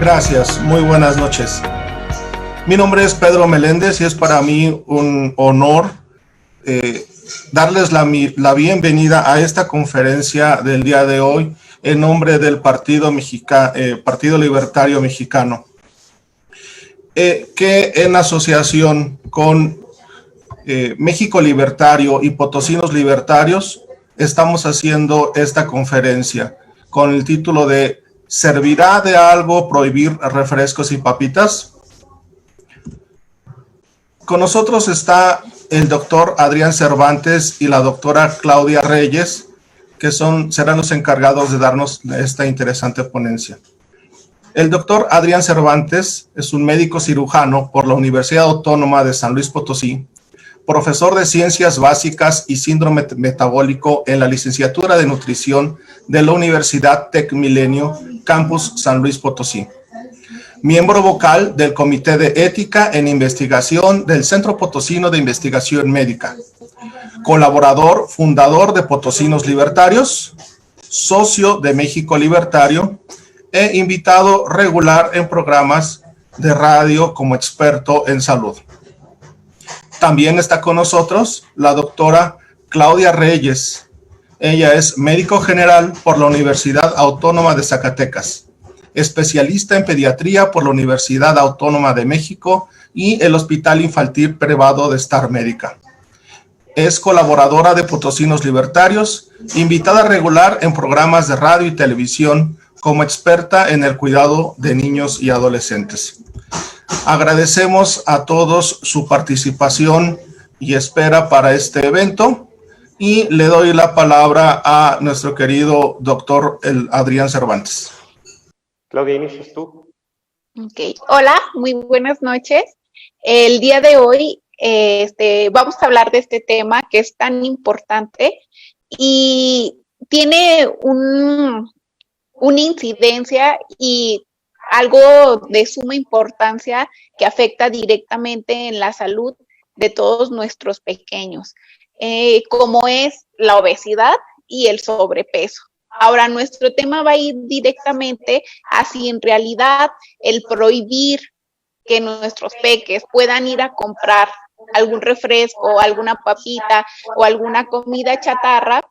Gracias, muy buenas noches. Mi nombre es Pedro Meléndez y es para mí un honor darles la bienvenida a esta conferencia del día de hoy en nombre del Partido Libertario Mexicano, que en asociación con México Libertario y Potosinos Libertarios estamos haciendo esta conferencia con el título de ¿Servirá de algo prohibir refrescos y papitas? Con nosotros está el doctor Adrián Cervantes y la doctora Claudia Reyes, que serán los encargados de darnos esta interesante ponencia. El doctor Adrián Cervantes es un médico cirujano por la Universidad Autónoma de San Luis Potosí, profesor de Ciencias Básicas y Síndrome Metabólico en la Licenciatura de Nutrición de la Universidad TecMilenio, Campus San Luis Potosí. Miembro vocal del Comité de Ética en Investigación del Centro Potosino de Investigación Médica. Colaborador, fundador de Potosinos Libertarios, socio de México Libertario e invitado regular en programas de radio como experto en salud. También está con nosotros la doctora Claudia Reyes. Ella es médico general por la Universidad Autónoma de Zacatecas, especialista en pediatría por la Universidad Autónoma de México y el Hospital Infantil Privado de Star Médica. Es colaboradora de Potosinos Libertarios, invitada regular en programas de radio y televisión como experta en el cuidado de niños y adolescentes. Agradecemos a todos su participación y espera para este evento y le doy la palabra a nuestro querido doctor Adrián Cervantes. Claudia, ¿inicias tú? Ok, hola, muy buenas noches. El día de hoy vamos a hablar de este tema que es tan importante y tiene una incidencia y algo de suma importancia que afecta directamente en la salud de todos nuestros pequeños, como es la obesidad y el sobrepeso. Ahora, nuestro tema va a ir directamente a si en realidad el prohibir que nuestros peques puedan ir a comprar algún refresco, alguna papita o alguna comida chatarra,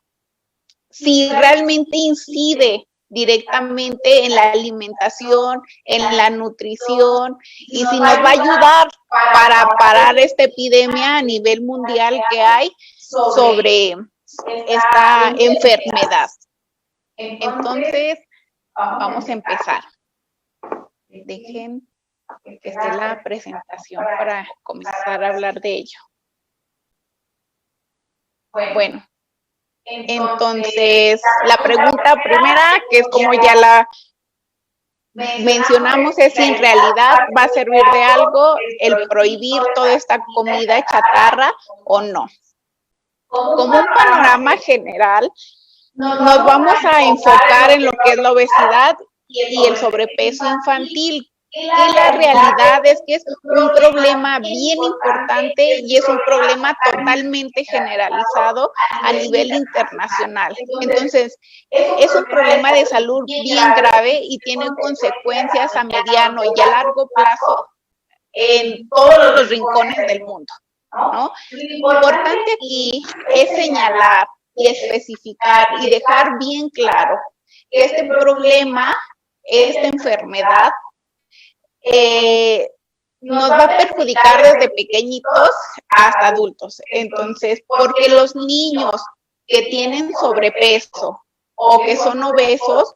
si realmente incide directamente en la alimentación, en la nutrición, y si nos va a ayudar para parar esta epidemia a nivel mundial que hay sobre esta enfermedad. Entonces, vamos a empezar. Dejen que esté la presentación para comenzar a hablar de ello. Bueno. Entonces, la pregunta primera, que es como ya la mencionamos, es si en realidad va a servir de algo el prohibir toda esta comida chatarra o no. Como un panorama general, nos vamos a enfocar en lo que es la obesidad y el sobrepeso infantil. Y la realidad es que es un problema bien importante y es un problema totalmente generalizado a nivel internacional. Entonces, es un problema de salud bien grave y tiene consecuencias a mediano y a largo plazo en todos los rincones del mundo, ¿no? Lo importante aquí es señalar y especificar y dejar bien claro que este problema, esta enfermedad, nos va a perjudicar desde pequeñitos hasta adultos. Entonces, porque los niños que tienen sobrepeso o que son obesos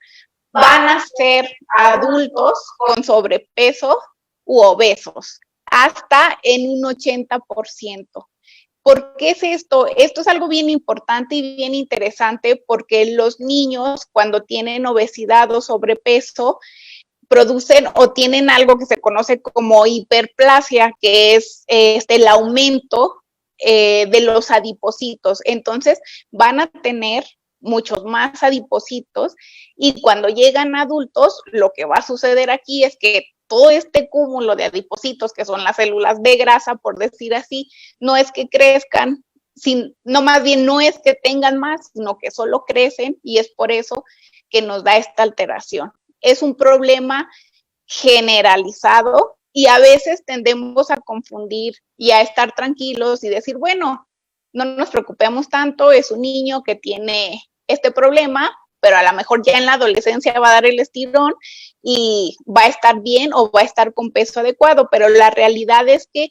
van a ser adultos con sobrepeso u obesos, hasta en un 80%. ¿Por qué es esto? Esto es algo bien importante y bien interesante porque los niños cuando tienen obesidad o sobrepeso producen o tienen algo que se conoce como hiperplasia, que es el aumento de los adipocitos. Entonces van a tener muchos más adipocitos y cuando llegan adultos, lo que va a suceder aquí es que todo este cúmulo de adipocitos, que son las células de grasa, por decir así, no es que crezcan, no, más bien no es que tengan más, sino que solo crecen y es por eso que nos da esta alteración. Es un problema generalizado y a veces tendemos a confundir y a estar tranquilos y decir, bueno, no nos preocupemos tanto, es un niño que tiene este problema, pero a lo mejor ya en la adolescencia va a dar el estirón y va a estar bien o va a estar con peso adecuado, pero la realidad es que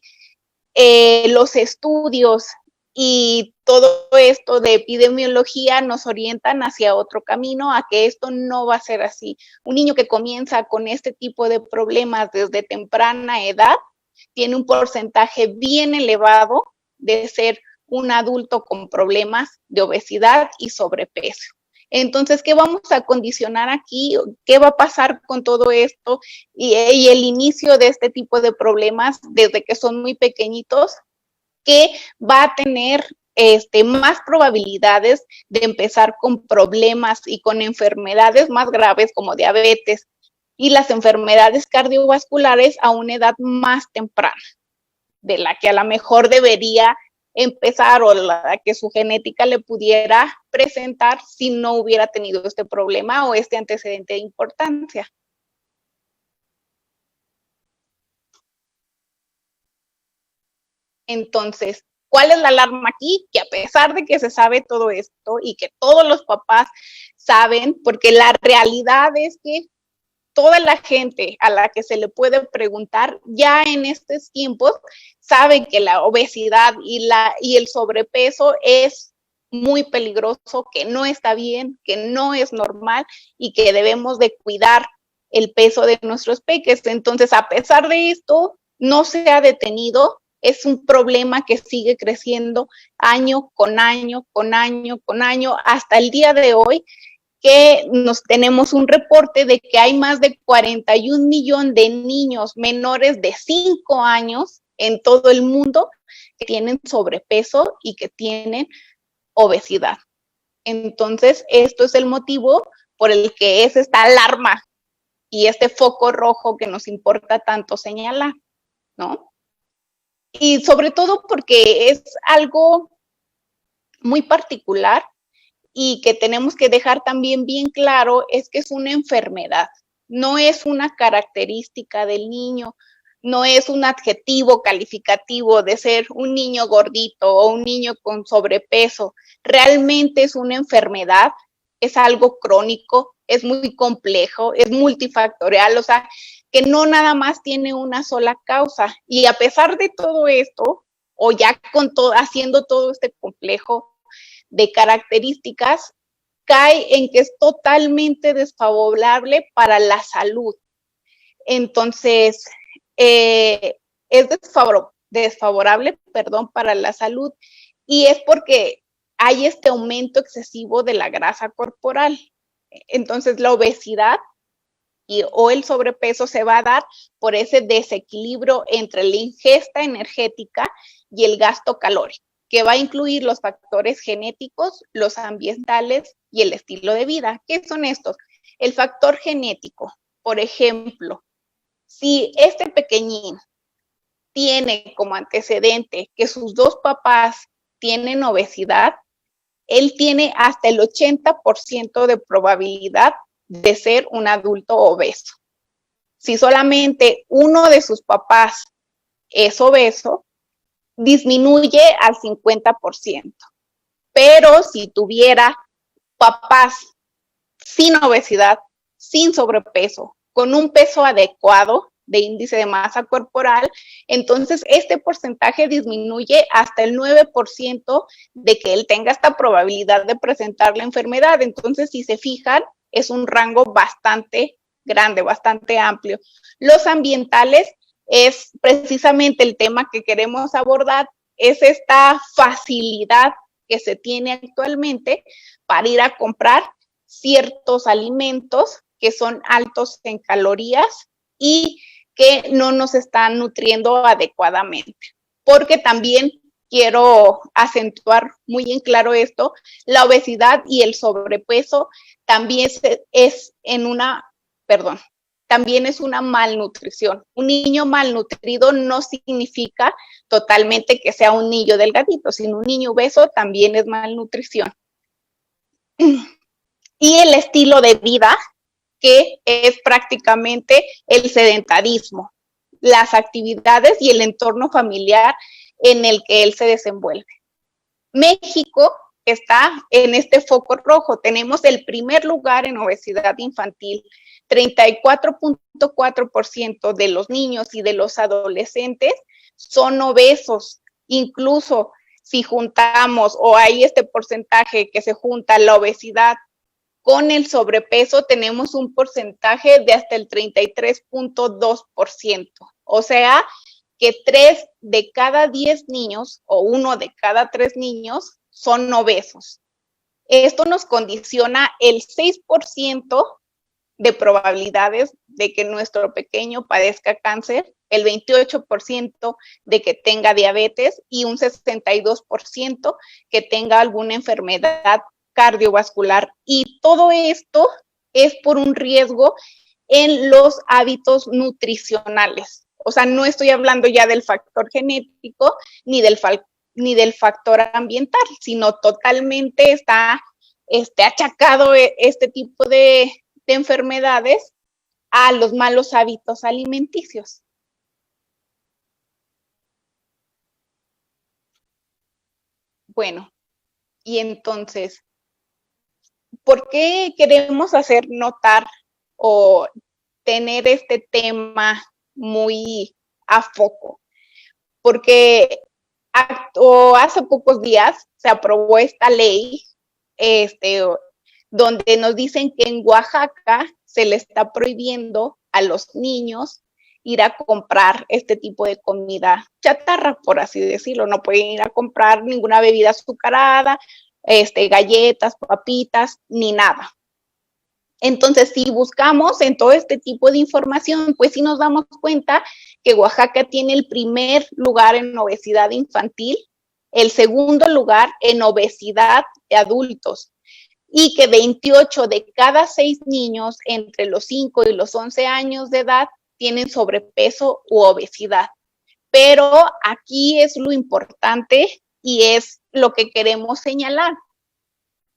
los estudios y todo esto de epidemiología nos orientan hacia otro camino, a que esto no va a ser así. Un niño que comienza con este tipo de problemas desde temprana edad tiene un porcentaje bien elevado de ser un adulto con problemas de obesidad y sobrepeso. Entonces, ¿qué vamos a condicionar aquí? ¿Qué va a pasar con todo esto? Y el inicio de este tipo de problemas desde que son muy pequeñitos, que va a tener más probabilidades de empezar con problemas y con enfermedades más graves como diabetes y las enfermedades cardiovasculares a una edad más temprana, de la que a lo mejor debería empezar o la que su genética le pudiera presentar si no hubiera tenido este problema o este antecedente de importancia. Entonces, ¿cuál es la alarma aquí? Que a pesar de que se sabe todo esto y que todos los papás saben, porque la realidad es que toda la gente a la que se le puede preguntar ya en estos tiempos sabe que la obesidad y el sobrepeso es muy peligroso, que no está bien, que no es normal y que debemos de cuidar el peso de nuestros peques. Entonces, a pesar de esto, no se ha detenido. Es un problema que sigue creciendo año con año, con año, con año, hasta el día de hoy, que tenemos un reporte de que hay más de 41 millones de niños menores de 5 años en todo el mundo que tienen sobrepeso y que tienen obesidad. Entonces, esto es el motivo por el que es esta alarma y este foco rojo que nos importa tanto señalar, ¿no? Y sobre todo porque es algo muy particular y que tenemos que dejar también bien claro es que es una enfermedad, no es una característica del niño, no es un adjetivo calificativo de ser un niño gordito o un niño con sobrepeso, realmente es una enfermedad, es algo crónico, es muy complejo, es multifactorial, o sea, que no nada más tiene una sola causa. Y a pesar de todo esto, o ya con todo, haciendo todo este complejo de características, cae en que es totalmente desfavorable para la salud. Entonces, es desfavorable, para la salud, y es porque hay este aumento excesivo de la grasa corporal. Entonces, la obesidad o el sobrepeso se va a dar por ese desequilibrio entre la ingesta energética y el gasto calórico, que va a incluir los factores genéticos, los ambientales y el estilo de vida. ¿Qué son estos? El factor genético, por ejemplo, si este pequeñín tiene como antecedente que sus dos papás tienen obesidad, él tiene hasta el 80% de probabilidad de ser un adulto obeso. Si solamente uno de sus papás es obeso, disminuye al 50%. Pero si tuviera papás sin obesidad, sin sobrepeso, con un peso adecuado de índice de masa corporal, entonces este porcentaje disminuye hasta el 9% de que él tenga esta probabilidad de presentar la enfermedad. Entonces, si se fijan, es un rango bastante grande, bastante amplio. Los ambientales es precisamente el tema que queremos abordar, es esta facilidad que se tiene actualmente para ir a comprar ciertos alimentos que son altos en calorías y que no nos están nutriendo adecuadamente. Porque también quiero acentuar muy en claro esto, la obesidad y el sobrepeso también también es una malnutrición. Un niño malnutrido no significa totalmente que sea un niño delgadito, sino un niño obeso también es malnutrición. Y el estilo de vida que es prácticamente el sedentarismo, las actividades y el entorno familiar en el que él se desenvuelve. México está en este foco rojo. Tenemos el primer lugar en obesidad infantil. 34.4% de los niños y de los adolescentes son obesos. Incluso si juntamos, o hay este porcentaje que se junta la obesidad con el sobrepeso, tenemos un porcentaje de hasta el 33.2%. O sea, que 3 de cada 10 niños o 1 de cada 3 niños son obesos. Esto nos condiciona el 6% de probabilidades de que nuestro pequeño padezca cáncer, el 28% de que tenga diabetes y un 62% que tenga alguna enfermedad cardiovascular. Y todo esto es por un riesgo en los hábitos nutricionales. O sea, no estoy hablando ya del factor genético ni del factor ambiental, sino totalmente está achacado este tipo de enfermedades a los malos hábitos alimenticios. Bueno, y entonces, ¿por qué queremos hacer notar o tener este tema muy a foco? Porque hace pocos días se aprobó esta ley, donde nos dicen que en Oaxaca se le está prohibiendo a los niños ir a comprar este tipo de comida chatarra, por así decirlo. No pueden ir a comprar ninguna bebida azucarada, galletas, papitas, ni nada. Entonces, si buscamos en todo este tipo de información, pues sí nos damos cuenta que Oaxaca tiene el primer lugar en obesidad infantil, el segundo lugar en obesidad de adultos, y que 28 de cada 6 niños entre los 5 y los 11 años de edad tienen sobrepeso u obesidad. Pero aquí es lo importante y es lo que queremos señalar,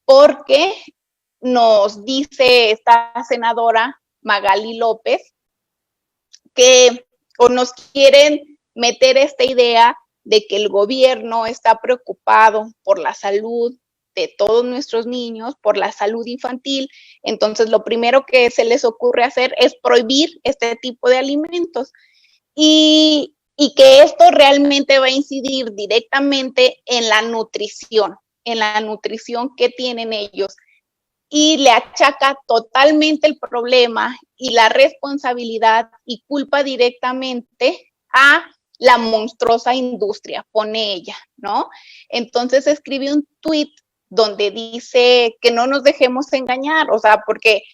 porque nos dice esta senadora Magali López que nos quieren meter esta idea de que el gobierno está preocupado por la salud de todos nuestros niños, por la salud infantil. Entonces, lo primero que se les ocurre hacer es prohibir este tipo de alimentos y que esto realmente va a incidir directamente en la nutrición que tienen ellos, y le achaca totalmente el problema y la responsabilidad y culpa directamente a la monstruosa industria, pone ella, ¿no? Entonces escribe un tuit donde dice que no nos dejemos engañar, o sea, porque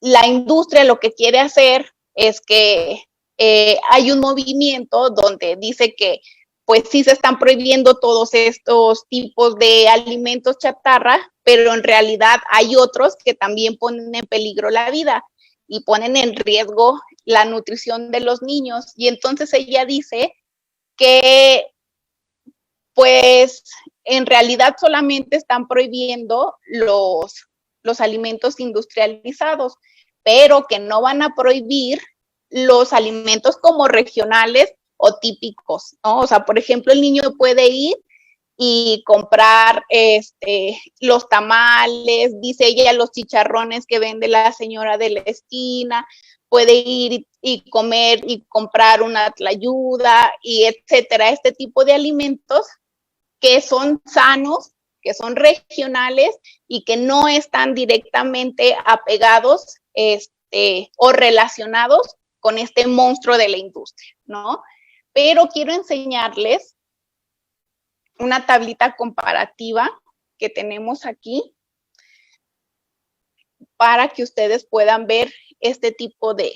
la industria lo que quiere hacer es que hay un movimiento donde dice que pues sí se están prohibiendo todos estos tipos de alimentos chatarra, pero en realidad hay otros que también ponen en peligro la vida y ponen en riesgo la nutrición de los niños. Y entonces ella dice que pues en realidad solamente están prohibiendo los alimentos industrializados, pero que no van a prohibir los alimentos como regionales o típicos, ¿no? O sea, por ejemplo, el niño puede ir y comprar los tamales, dice ella, los chicharrones que vende la señora de la esquina, puede ir y comer y comprar una tlayuda y etcétera, este tipo de alimentos que son sanos, que son regionales y que no están directamente apegados o relacionados con este monstruo de la industria, ¿no? Pero quiero enseñarles una tablita comparativa que tenemos aquí para que ustedes puedan ver este tipo de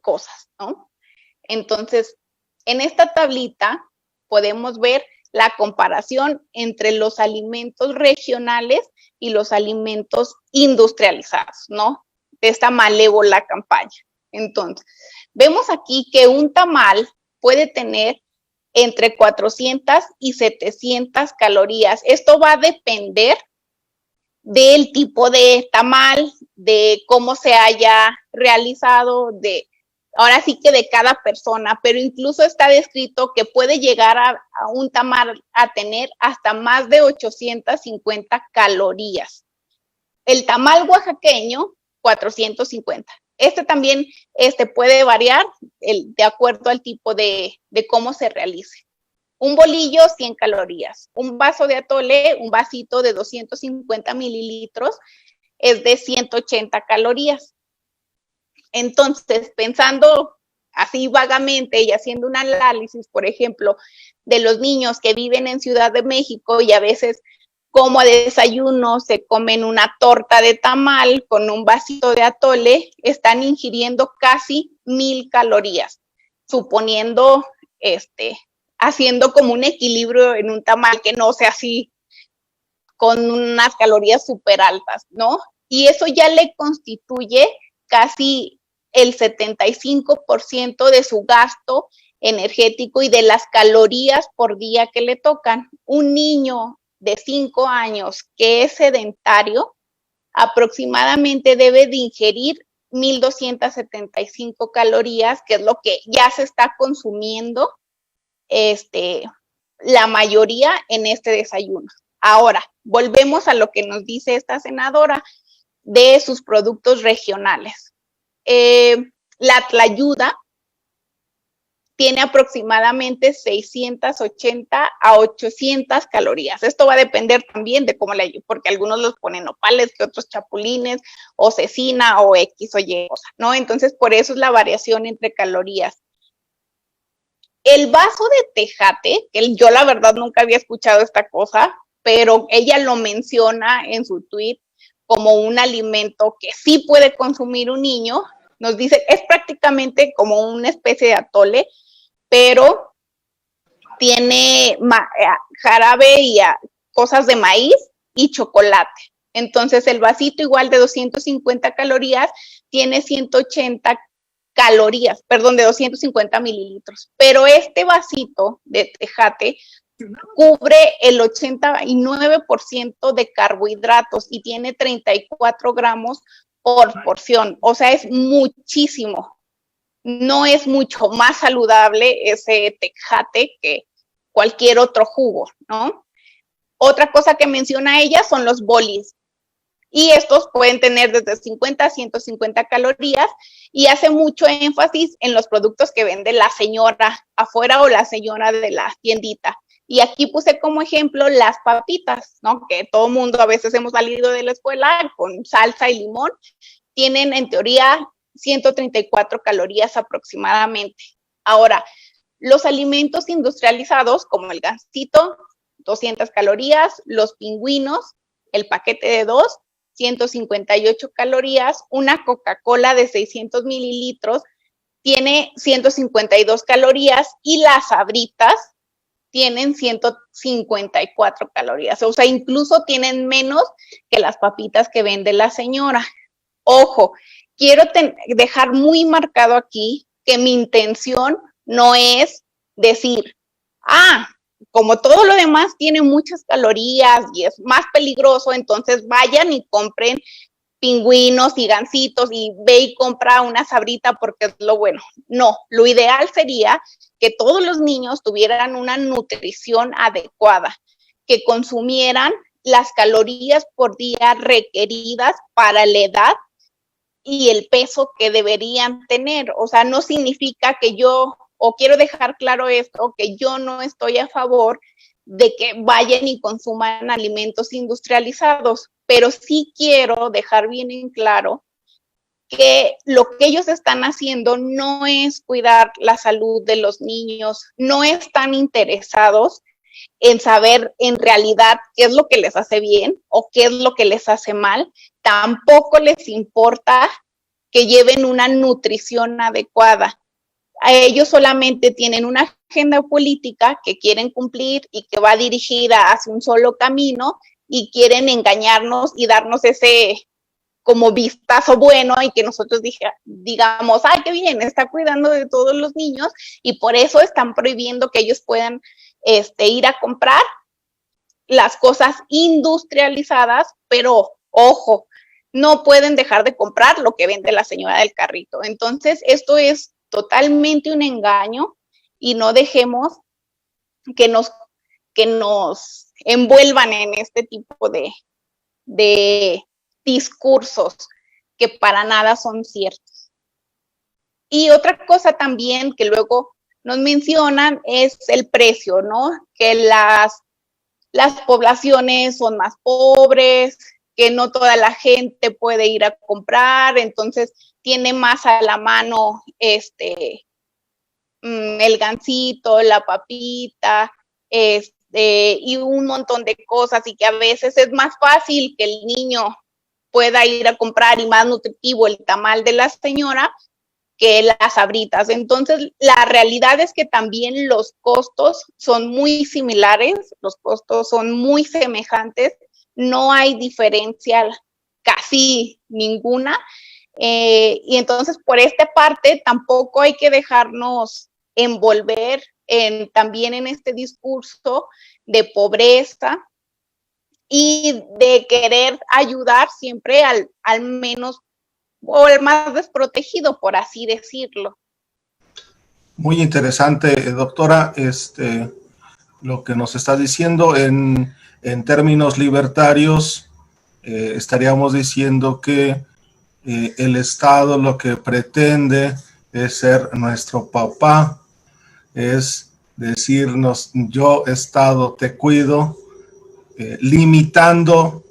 cosas, ¿no? Entonces, en esta tablita podemos ver la comparación entre los alimentos regionales y los alimentos industrializados, ¿no? De esta malévola campaña. Entonces, vemos aquí que un tamal puede tener entre 400 y 700 calorías. Esto va a depender del tipo de tamal, de cómo se haya realizado, ahora sí que de cada persona, pero incluso está descrito que puede llegar a un tamal a tener hasta más de 850 calorías. El tamal oaxaqueño, 450. Este también puede variar de acuerdo al tipo de cómo se realice. Un bolillo, 100 calorías. Un vaso de atole, un vasito de 250 mililitros, es de 180 calorías. Entonces, pensando así vagamente y haciendo un análisis, por ejemplo, de los niños que viven en Ciudad de México y a veces como desayuno se comen una torta de tamal con un vasito de atole, están ingiriendo casi 1000 calorías, suponiendo, haciendo como un equilibrio en un tamal que no sea así con unas calorías súper altas, ¿no? Y eso ya le constituye casi el 75% de su gasto energético y de las calorías por día que le tocan. Un niño de 5 años que es sedentario aproximadamente debe de ingerir 1275 calorías, que es lo que ya se está consumiendo la mayoría en este desayuno. Ahora, volvemos a lo que nos dice esta senadora de sus productos regionales. La tlayuda tiene aproximadamente 680 a 800 calorías. Esto va a depender también de cómo porque algunos los ponen nopales, que otros chapulines, o cecina, o X o Y, ¿no? Entonces, por eso es la variación entre calorías. El vaso de tejate, que yo la verdad nunca había escuchado esta cosa, pero ella lo menciona en su tweet como un alimento que sí puede consumir un niño. Nos dice, es prácticamente como una especie de atole, pero tiene jarabe y cosas de maíz y chocolate. Entonces, el vasito igual de 250 calorías tiene 180 calorías, perdón, de 250 mililitros. Pero este vasito de tejate cubre el 89% de carbohidratos y tiene 34 gramos por porción. O sea, es muchísimo. No es mucho más saludable ese tejate que cualquier otro jugo, ¿no? Otra cosa que menciona ella son los bolis. Y estos pueden tener desde 50 a 150 calorías y hace mucho énfasis en los productos que vende la señora afuera o la señora de la tiendita. Y aquí puse como ejemplo las papitas, ¿no? Que todo mundo a veces hemos salido de la escuela con salsa y limón. Tienen en teoría 134 calorías aproximadamente. Ahora, los alimentos industrializados como el gansito, 200 calorías, los pingüinos, el paquete de 2, 158 calorías, una Coca-Cola de 600 mililitros tiene 152 calorías y las Sabritas tienen 154 calorías. O sea, incluso tienen menos que las papitas que vende la señora. Ojo, quiero dejar muy marcado aquí que mi intención no es decir, como todo lo demás tiene muchas calorías y es más peligroso, entonces vayan y compren pingüinos y gansitos y ve y compra una sabrita porque es lo bueno. No, lo ideal sería que todos los niños tuvieran una nutrición adecuada, que consumieran las calorías por día requeridas para la edad y el peso que deberían tener. O sea, no significa que quiero dejar claro esto, que yo no estoy a favor de que vayan y consuman alimentos industrializados, pero sí quiero dejar bien en claro que lo que ellos están haciendo no es cuidar la salud de los niños, no están interesados en saber en realidad qué es lo que les hace bien o qué es lo que les hace mal, tampoco les importa que lleven una nutrición adecuada. A ellos solamente tienen una agenda política que quieren cumplir y que va dirigida hacia un solo camino y quieren engañarnos y darnos ese como vistazo bueno y que nosotros digamos, ¡ay, qué bien! Está cuidando de todos los niños y por eso están prohibiendo que ellos puedan ir a comprar las cosas industrializadas, pero ojo, no pueden dejar de comprar lo que vende la señora del carrito. Entonces, esto es totalmente un engaño y no dejemos que nos envuelvan en este tipo de discursos que para nada son ciertos. Y otra cosa también que luego nos mencionan es el precio, ¿no? Que las poblaciones son más pobres, que no toda la gente puede ir a comprar, entonces tiene más a la mano el gansito, la papita, y un montón de cosas, y que a veces es más fácil que el niño pueda ir a comprar y más nutritivo el tamal de la señora que las Sabritas. Entonces, la realidad es que también los costos son muy similares, los costos son muy semejantes, no hay diferencia casi ninguna, y entonces por esta parte tampoco hay que dejarnos envolver también en este discurso de pobreza y de querer ayudar siempre al menos o el más desprotegido, por así decirlo. Muy interesante, doctora, lo que nos está diciendo en términos libertarios. Estaríamos diciendo que el Estado lo que pretende es ser nuestro papá, es decirnos: yo, Estado, te cuido, limitando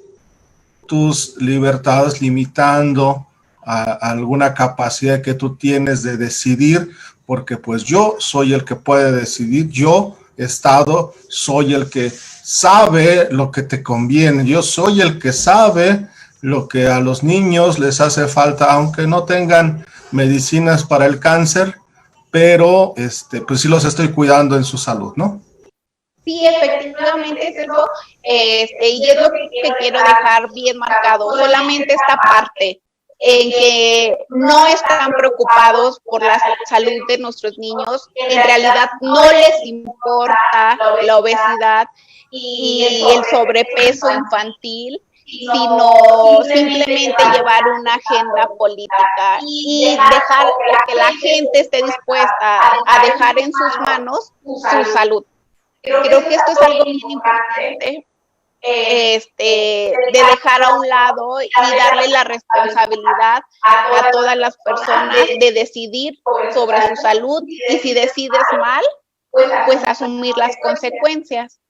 tus libertades, limitando alguna capacidad que tú tienes de decidir, porque pues yo soy el que puede decidir, yo, Estado, soy el que sabe lo que te conviene, yo soy el que sabe lo que a los niños les hace falta, aunque no tengan medicinas para el cáncer, pero pues sí los estoy cuidando en su salud, ¿no? Sí, efectivamente es eso, y es lo que quiero dejar bien marcado, solamente esta parte, en que no están preocupados por la salud de nuestros niños, en realidad no les importa la obesidad y el sobrepeso infantil, sino simplemente llevar una agenda política y dejar que la gente esté dispuesta a dejar en sus manos su salud. Creo que esto es algo bien importante, de dejar a un lado y darle la responsabilidad a todas las personas de decidir sobre su salud, y si decides mal, pues asumir las consecuencias.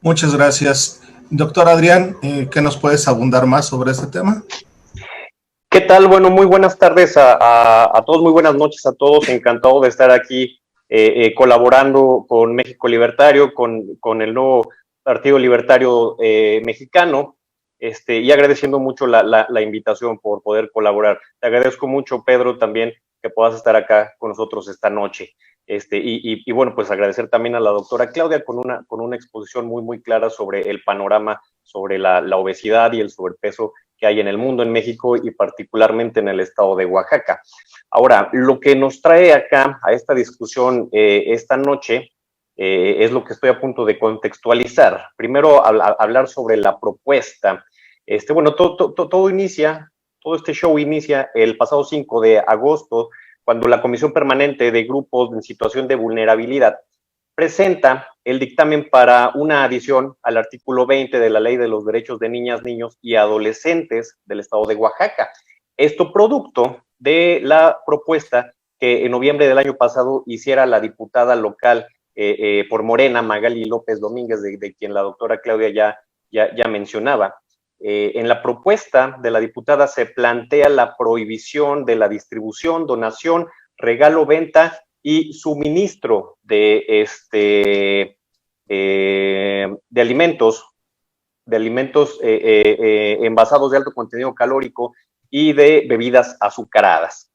Muchas gracias. Doctor Adrián, ¿qué nos puedes abundar más sobre este tema? ¿Qué tal? Bueno, muy buenas tardes a todos, muy buenas noches a todos. Encantado de estar aquí colaborando con México Libertario, con el nuevo Partido Libertario Mexicano, y agradeciendo mucho la invitación por poder colaborar. Te agradezco mucho, Pedro, también que puedas estar acá con nosotros esta noche. Y bueno, pues agradecer también a la doctora Claudia con una exposición muy clara sobre el panorama, sobre la obesidad y el sobrepeso que hay en el mundo, en México y particularmente en el estado de Oaxaca. Ahora, lo que nos trae acá a esta discusión esta noche es lo que estoy a punto de contextualizar. Primero, hablar sobre la propuesta. Bueno, todo este show inicia el pasado 5 de agosto, cuando la Comisión Permanente de Grupos en Situación de Vulnerabilidad presenta el dictamen para una adición al artículo 20 de la Ley de los Derechos de Niñas, Niños y Adolescentes del Estado de Oaxaca. Esto producto de la propuesta que en noviembre del año pasado hiciera la diputada local por Morena, Magali López Domínguez, de quien la doctora Claudia ya mencionaba. En la propuesta de la diputada se plantea la prohibición de la distribución, donación, regalo, venta y suministro de alimentos envasados de alto contenido calórico y de bebidas azucaradas.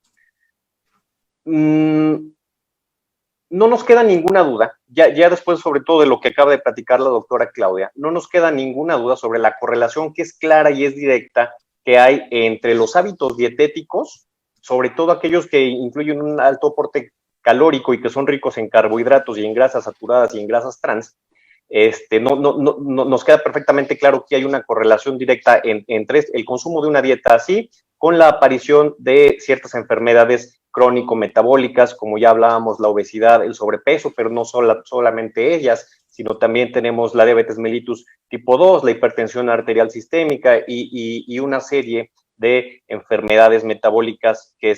No nos queda ninguna duda, ya después sobre todo de lo que acaba de platicar la doctora Claudia, no nos queda ninguna duda sobre la correlación que es clara y es directa que hay entre los hábitos dietéticos, sobre todo aquellos que incluyen un alto aporte calórico y que son ricos en carbohidratos y en grasas saturadas y en grasas trans, nos queda perfectamente claro que hay una correlación directa entre el consumo de una dieta así con la aparición de ciertas enfermedades crónico-metabólicas, como ya hablábamos, la obesidad, el sobrepeso, pero no solamente ellas, sino también tenemos la diabetes mellitus tipo 2, la hipertensión arterial sistémica y una serie de enfermedades metabólicas que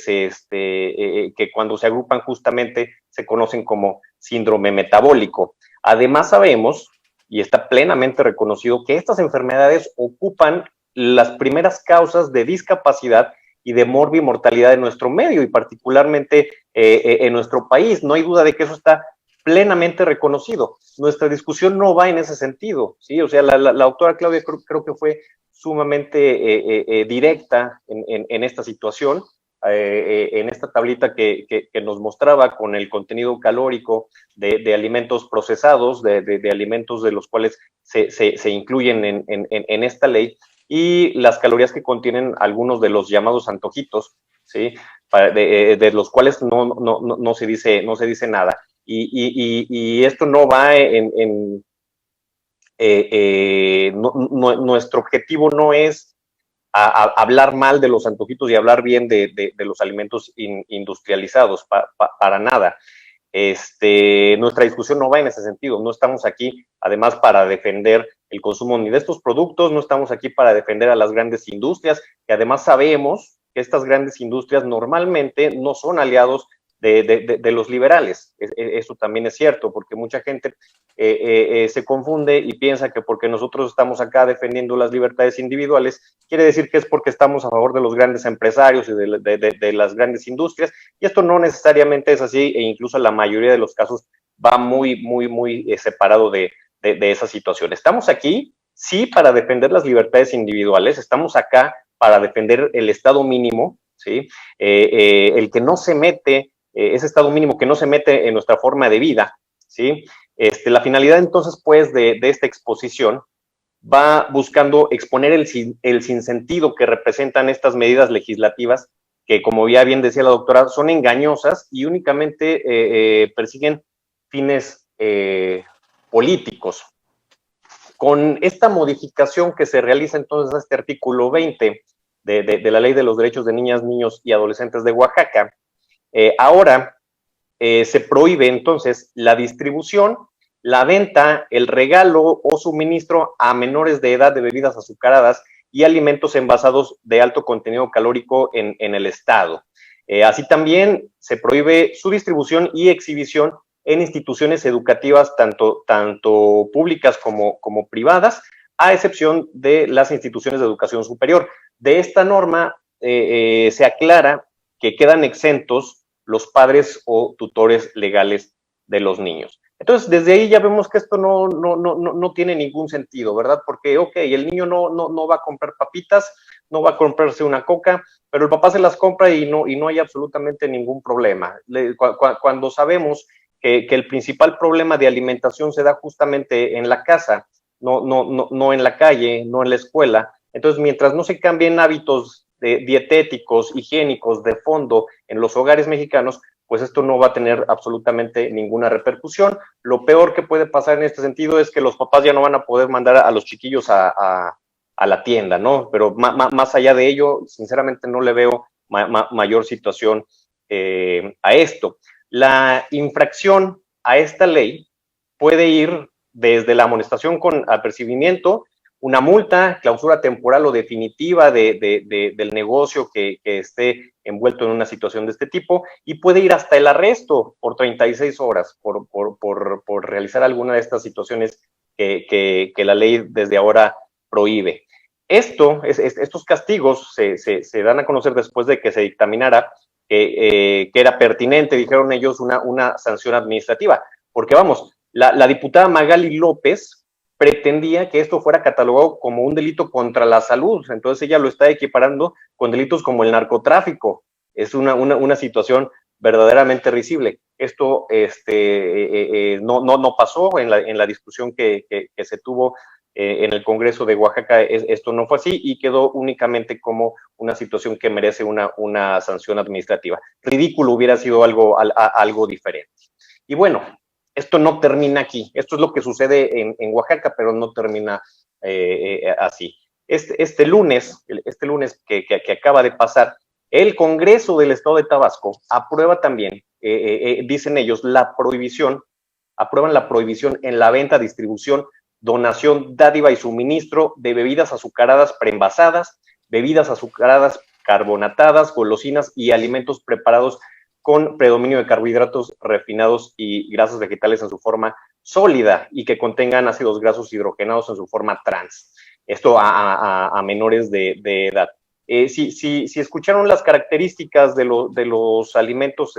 cuando se agrupan justamente se conocen como síndrome metabólico. Además sabemos, y está plenamente reconocido, que estas enfermedades ocupan las primeras causas de discapacidad y de morbimortalidad en nuestro medio y particularmente en nuestro país. No hay duda de que eso está plenamente reconocido. Nuestra discusión no va en ese sentido, ¿sí? O sea, la doctora Claudia creo que fue sumamente directa en esta situación, en esta tablita que nos mostraba con el contenido calórico de alimentos procesados, de alimentos de los cuales se incluyen en esta ley, y las calorías que contienen algunos de los llamados antojitos, ¿sí? De los cuales no se dice nada. Y esto no va nuestro objetivo no es hablar mal de los antojitos y hablar bien de los alimentos industrializados, para nada. Nuestra discusión no va en ese sentido. No estamos aquí, además, para defender el consumo ni de estos productos, no estamos aquí para defender a las grandes industrias, que además sabemos que estas grandes industrias normalmente no son aliados de los liberales. Eso también es cierto, porque mucha gente se confunde y piensa que porque nosotros estamos acá defendiendo las libertades individuales, quiere decir que es porque estamos a favor de los grandes empresarios y de las grandes industrias, y esto no necesariamente es así, e incluso en la mayoría de los casos va muy separado de esa situación. Estamos aquí, sí, para defender las libertades individuales, estamos acá para defender el estado mínimo, ¿sí? El que no se mete, ese estado mínimo que no se mete en nuestra forma de vida, ¿sí? La finalidad entonces, pues, de esta exposición va buscando exponer el sinsentido que representan estas medidas legislativas que, como ya bien decía la doctora, son engañosas y únicamente persiguen fines políticos. Con esta modificación que se realiza entonces a este artículo 20 de la Ley de los Derechos de Niñas, Niños y Adolescentes de Oaxaca, ahora se prohíbe entonces la distribución, la venta, el regalo o suministro a menores de edad de bebidas azucaradas y alimentos envasados de alto contenido calórico en el estado. Así también se prohíbe su distribución y exhibición en instituciones educativas tanto públicas como privadas, a excepción de las instituciones de educación superior. De esta norma se aclara que quedan exentos los padres o tutores legales de los niños. Entonces, desde ahí ya vemos que esto no tiene ningún sentido, ¿verdad? Porque, ok, el niño no va a comprar papitas, no va a comprarse una coca, pero el papá se las compra y no hay absolutamente ningún problema. Cuando sabemos que el principal problema de alimentación se da justamente en la casa, no en la calle, no en la escuela. Entonces, mientras no se cambien hábitos dietéticos, higiénicos, de fondo en los hogares mexicanos, pues esto no va a tener absolutamente ninguna repercusión. Lo peor que puede pasar en este sentido es que los papás ya no van a poder mandar a los chiquillos a la tienda, ¿no? Pero más allá de ello, sinceramente no le veo mayor situación a esto. La infracción a esta ley puede ir desde la amonestación con apercibimiento, una multa, clausura temporal o definitiva del negocio que esté envuelto en una situación de este tipo, y puede ir hasta el arresto por 36 horas por realizar alguna de estas situaciones que la ley desde ahora prohíbe. Estos castigos se dan a conocer después de que se dictaminara que era pertinente, dijeron ellos, una sanción administrativa. Porque vamos, la diputada Magali López pretendía que esto fuera catalogado como un delito contra la salud, entonces ella lo está equiparando con delitos como el narcotráfico. Es una situación verdaderamente risible. Esto no pasó en la discusión que se tuvo en el Congreso de Oaxaca. Esto no fue así y quedó únicamente como una situación que merece una sanción administrativa. Ridículo hubiera sido algo diferente. Y bueno, Esto no termina aquí. Esto es lo que sucede en Oaxaca, pero no termina así. Este lunes que acaba de pasar, el Congreso del Estado de Tabasco aprueba también, dicen ellos, aprueban la prohibición en la venta, distribución, donación, dádiva y suministro de bebidas azucaradas preenvasadas, bebidas azucaradas carbonatadas, golosinas y alimentos preparados con predominio de carbohidratos refinados y grasas vegetales en su forma sólida y que contengan ácidos grasos hidrogenados en su forma trans. Esto a menores de edad. Si escucharon las características de los alimentos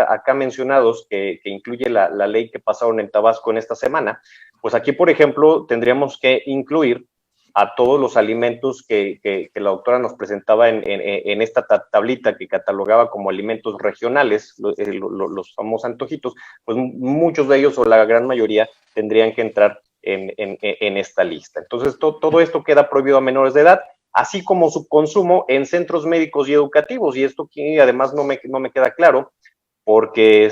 acá mencionados, que incluye la ley que pasaron en Tabasco en esta semana, pues aquí, por ejemplo, tendríamos que incluir a todos los alimentos que la doctora nos presentaba en esta tablita que catalogaba como alimentos regionales, los famosos antojitos, pues muchos de ellos o la gran mayoría tendrían que entrar en esta lista. Entonces, todo esto queda prohibido a menores de edad, así como su consumo en centros médicos y educativos, y esto aquí además no me queda claro, porque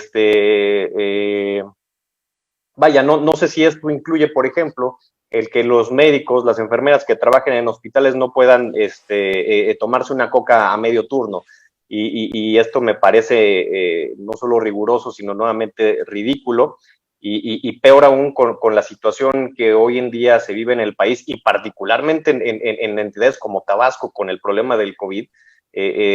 vaya, no sé si esto incluye, por ejemplo, el que los médicos, las enfermeras que trabajen en hospitales no puedan tomarse una coca a medio turno. Y esto me parece no solo riguroso, sino nuevamente ridículo. Y peor aún con la situación que hoy en día se vive en el país y particularmente en entidades como Tabasco con el problema del COVID,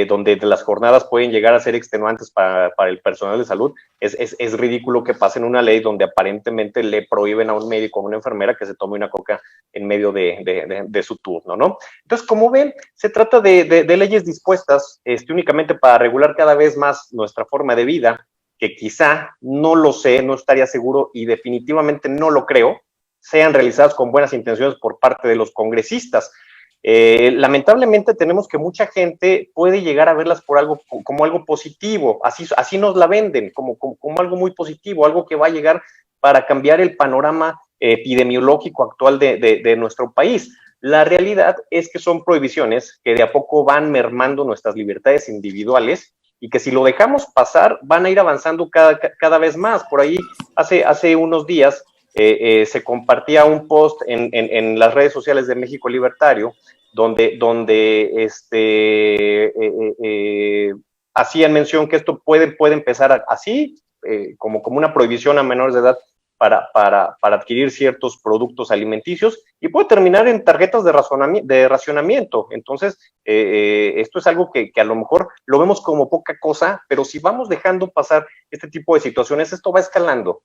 donde las jornadas pueden llegar a ser extenuantes para el personal de salud, es ridículo que pasen una ley donde aparentemente le prohíben a un médico o a una enfermera que se tome una coca en medio de su turno, ¿no? Entonces, como ven, se trata de leyes dispuestas únicamente para regular cada vez más nuestra forma de vida, que quizá, no lo sé, no estaría seguro y definitivamente no lo creo, sean realizadas con buenas intenciones por parte de los congresistas. Lamentablemente tenemos que mucha gente puede llegar a verlas como algo positivo, así nos la venden, como algo muy positivo, algo que va a llegar para cambiar el panorama epidemiológico actual de nuestro país. La realidad es que son prohibiciones que de a poco van mermando nuestras libertades individuales y que si lo dejamos pasar van a ir avanzando cada vez más. Por ahí hace unos días se compartía un post en las redes sociales de México Libertario donde hacían mención que esto puede empezar así, como una prohibición a menores de edad para adquirir ciertos productos alimenticios y puede terminar en tarjetas de racionamiento. Entonces, esto es algo que a lo mejor lo vemos como poca cosa, pero si vamos dejando pasar este tipo de situaciones, esto va escalando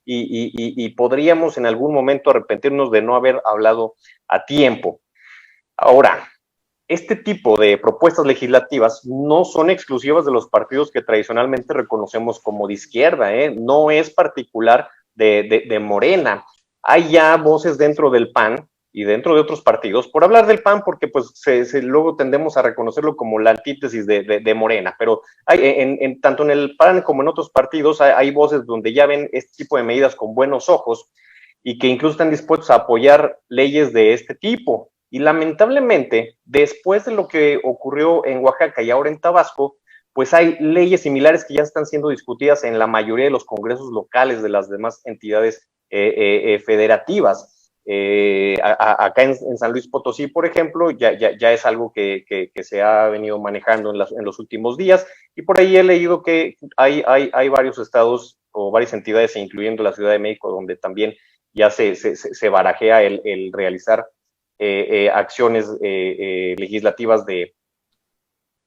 y podríamos en algún momento arrepentirnos de no haber hablado a tiempo. Ahora, este tipo de propuestas legislativas no son exclusivas de los partidos que tradicionalmente reconocemos como de izquierda, no es particular de Morena. Hay ya voces dentro del PAN y dentro de otros partidos, por hablar del PAN, porque pues luego tendemos a reconocerlo como la antítesis de Morena, pero hay, tanto en el PAN como en otros partidos hay voces donde ya ven este tipo de medidas con buenos ojos y que incluso están dispuestos a apoyar leyes de este tipo. Y lamentablemente, después de lo que ocurrió en Oaxaca y ahora en Tabasco, pues hay leyes similares que ya están siendo discutidas en la mayoría de los congresos locales de las demás entidades federativas. Acá en San Luis Potosí, por ejemplo, ya es algo que se ha venido manejando en los últimos días, y por ahí he leído que hay varios estados o varias entidades, incluyendo la Ciudad de México, donde también ya se barajea el realizar acciones legislativas de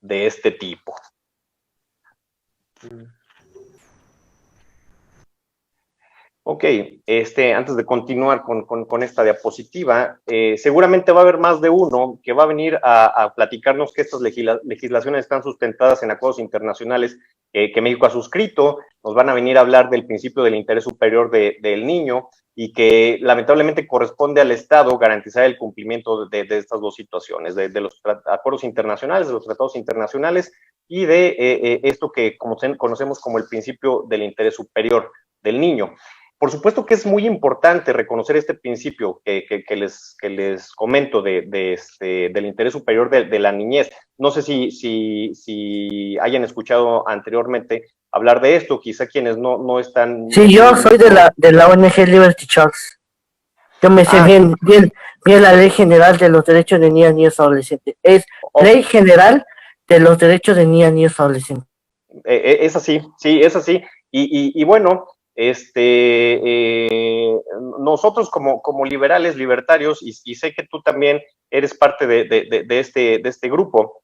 este tipo. Ok, antes de continuar con esta diapositiva, seguramente va a haber más de uno que va a venir a platicarnos que estas legislaciones están sustentadas en acuerdos internacionales que México ha suscrito, nos van a venir a hablar del principio del interés superior del niño y que lamentablemente corresponde al Estado garantizar el cumplimiento de estas dos situaciones, de los acuerdos internacionales, de los tratados internacionales y de esto que conocemos como el principio del interés superior del niño. Por supuesto que es muy importante reconocer este principio que les comento del interés superior de la niñez. No sé si hayan escuchado anteriormente hablar de esto, quizá quienes no están... Sí, yo soy de la ONG Liberty Charts. Yo me sé bien la Ley General de los Derechos de Niñas, Niños y Adolescentes. Es Ley General de los Derechos de Niñas, Niños y Adolescentes. Es así, sí, es así. Y bueno, nosotros como liberales, libertarios, y sé que tú también eres parte de este grupo,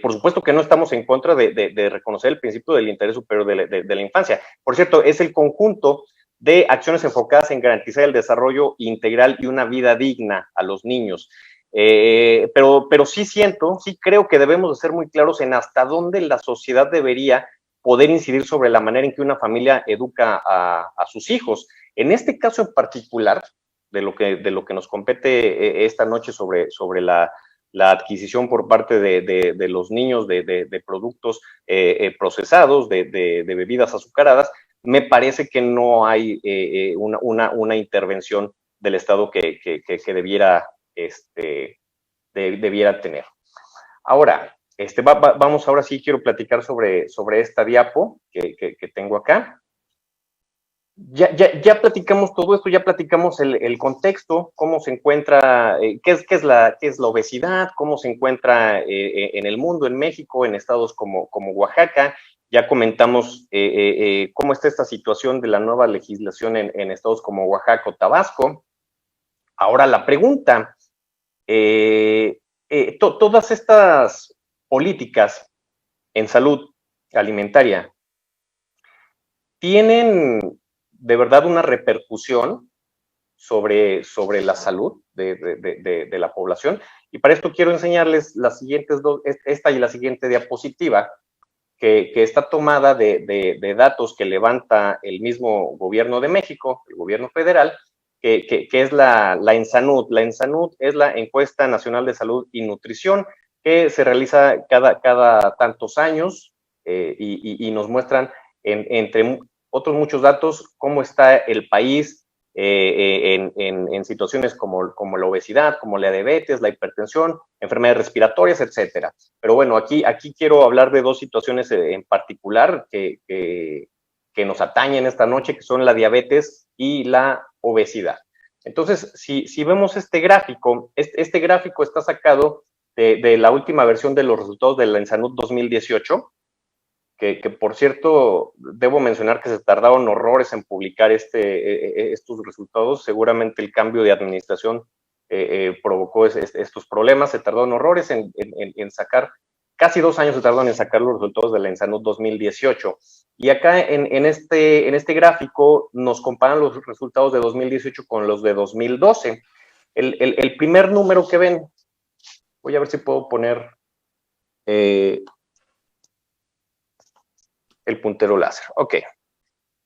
por supuesto que no estamos en contra de reconocer el principio del interés superior de la infancia. Por cierto, es el conjunto de acciones enfocadas en garantizar el desarrollo integral y una vida digna a los niños. Pero sí creo que debemos de ser muy claros en hasta dónde la sociedad debería poder incidir sobre la manera en que una familia educa a sus hijos. En este caso en particular, de lo que nos compete esta noche sobre la adquisición por parte de los niños de productos procesados, de bebidas azucaradas, me parece que no hay una intervención del Estado que debiera tener. Ahora, vamos ahora sí, quiero platicar sobre esta diapo que tengo acá. Ya platicamos todo esto, ya platicamos el contexto, cómo se encuentra, qué es la obesidad, cómo se encuentra en el mundo, en México, en estados como Oaxaca. Ya comentamos cómo está esta situación de la nueva legislación en estados como Oaxaca o Tabasco. Ahora la pregunta, todas estas políticas en salud alimentaria tienen de verdad una repercusión sobre la salud de la población. Y para esto quiero enseñarles las siguientes esta y la siguiente diapositiva, que está tomada de datos que levanta el mismo gobierno de México, el gobierno federal, que es la ENSANUD. La ENSANUD es la Encuesta Nacional de Salud y Nutrición, que se realiza cada tantos años y nos muestran, entre otros muchos datos, cómo está el país en situaciones como la obesidad, como la diabetes, la hipertensión, enfermedades respiratorias, etcétera. Pero bueno, aquí quiero hablar de dos situaciones en particular que nos atañen esta noche, que son la diabetes y la obesidad. Entonces, si vemos este gráfico está sacado de la última versión de los resultados de la ENSANUD 2018, que por cierto, debo mencionar que se tardaron horrores en publicar estos resultados. Seguramente el cambio de administración provocó estos problemas. Se tardaron horrores en sacar, casi 2 años se tardaron en sacar los resultados de la ENSANUD 2018. Y acá en este gráfico nos comparan los resultados de 2018 con los de 2012. El primer número que ven, voy a ver si puedo poner el puntero láser. Ok.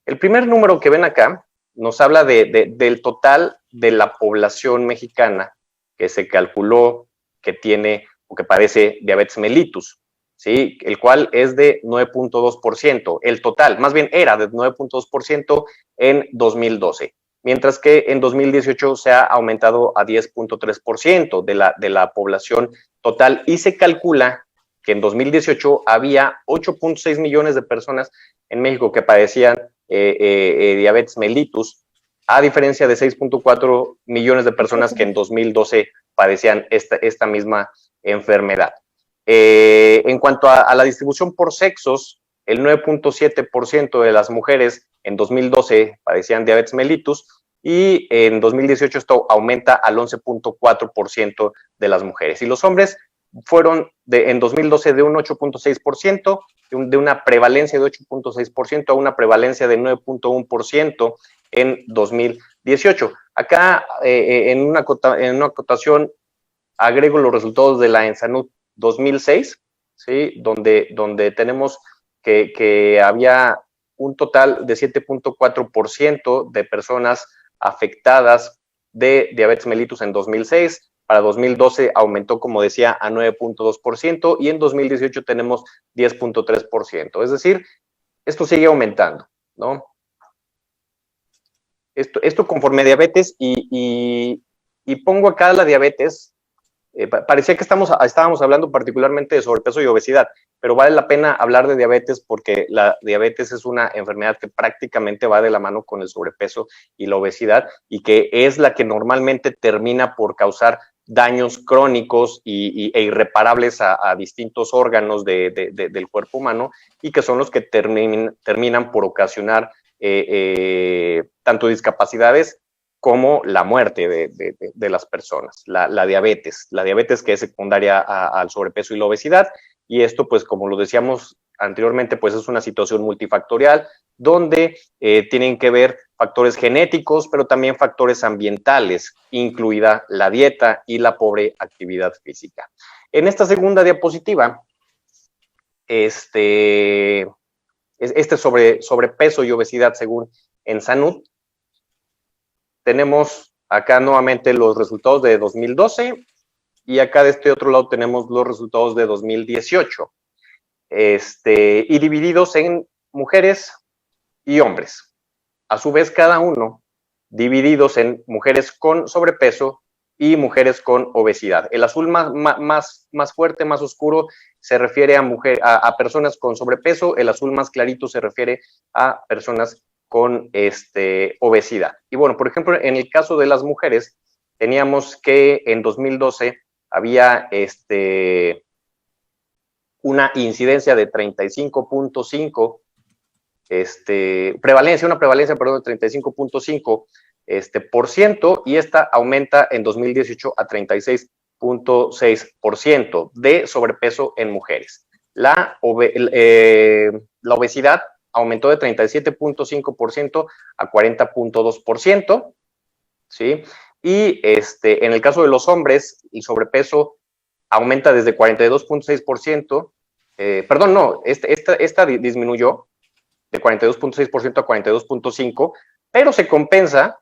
El primer número que ven acá nos habla del total de la población mexicana que se calculó que tiene o que padece diabetes mellitus, ¿sí? El cual es de 9.2%. El total, más bien era de 9.2% en 2012, mientras que en 2018 se ha aumentado a 10.3% de la población total, y se calcula que en 2018 había 8.6 millones de personas en México que padecían diabetes mellitus, a diferencia de 6.4 millones de personas que en 2012 padecían esta misma enfermedad. En cuanto a la distribución por sexos, el 9.7% de las mujeres en 2012 padecían diabetes mellitus, y en 2018 esto aumenta al 11.4% de las mujeres. Y los hombres fueron en 2012 de un 8.6%, de una prevalencia de 8.6% a una prevalencia de 9.1% en 2018. Acá, en una acotación, agrego los resultados de la ENSANUD 2006, ¿sí? donde tenemos que había un total de 7.4% de personas afectadas de diabetes mellitus en 2006. Para 2012 aumentó, como decía, a 9.2%, y en 2018 tenemos 10.3%. Es decir, esto sigue aumentando, ¿no? Esto conforme a diabetes y pongo acá la diabetes. Parecía que estábamos hablando particularmente de sobrepeso y obesidad, pero vale la pena hablar de diabetes porque la diabetes es una enfermedad que prácticamente va de la mano con el sobrepeso y la obesidad y que es la que normalmente termina por causar daños crónicos e irreparables a distintos órganos del cuerpo humano y que son los que terminan por ocasionar tanto discapacidades como la muerte de las personas, la diabetes que es secundaria al sobrepeso y la obesidad, y esto pues como lo decíamos anteriormente pues es una situación multifactorial donde tienen que ver factores genéticos, pero también factores ambientales, incluida la dieta y la pobre actividad física. En esta segunda diapositiva, sobre sobrepeso y obesidad según Ensanud, tenemos acá nuevamente los resultados de 2012 y acá de este otro lado tenemos los resultados de 2018, y divididos en mujeres y hombres. A su vez, cada uno divididos en mujeres con sobrepeso y mujeres con obesidad. El azul más fuerte, más oscuro, se refiere a personas con sobrepeso, el azul más clarito se refiere a personas con obesidad. Y bueno, por ejemplo, en el caso de las mujeres, teníamos que en 2012 había una incidencia de 35.5, una prevalencia, perdón, de 35.5%, y esta aumenta en 2018 a 36.6% de sobrepeso en mujeres. La obesidad aumentó de 37.5% a 40.2%, ¿sí? Y en el caso de los hombres, el sobrepeso aumenta desde 42.6%, esta disminuyó de 42.6% a 42.5%, pero se compensa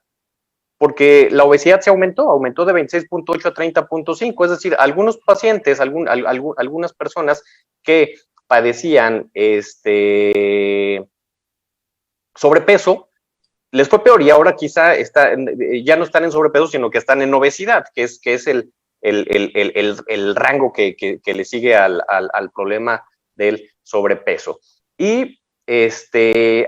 porque la obesidad se aumentó de 26.8 a 30.5, es decir, algunos pacientes, algunas personas que padecían sobrepeso, les fue peor y ahora quizá ya no están en sobrepeso, sino que están en obesidad, que es el rango que le sigue al problema del sobrepeso. Y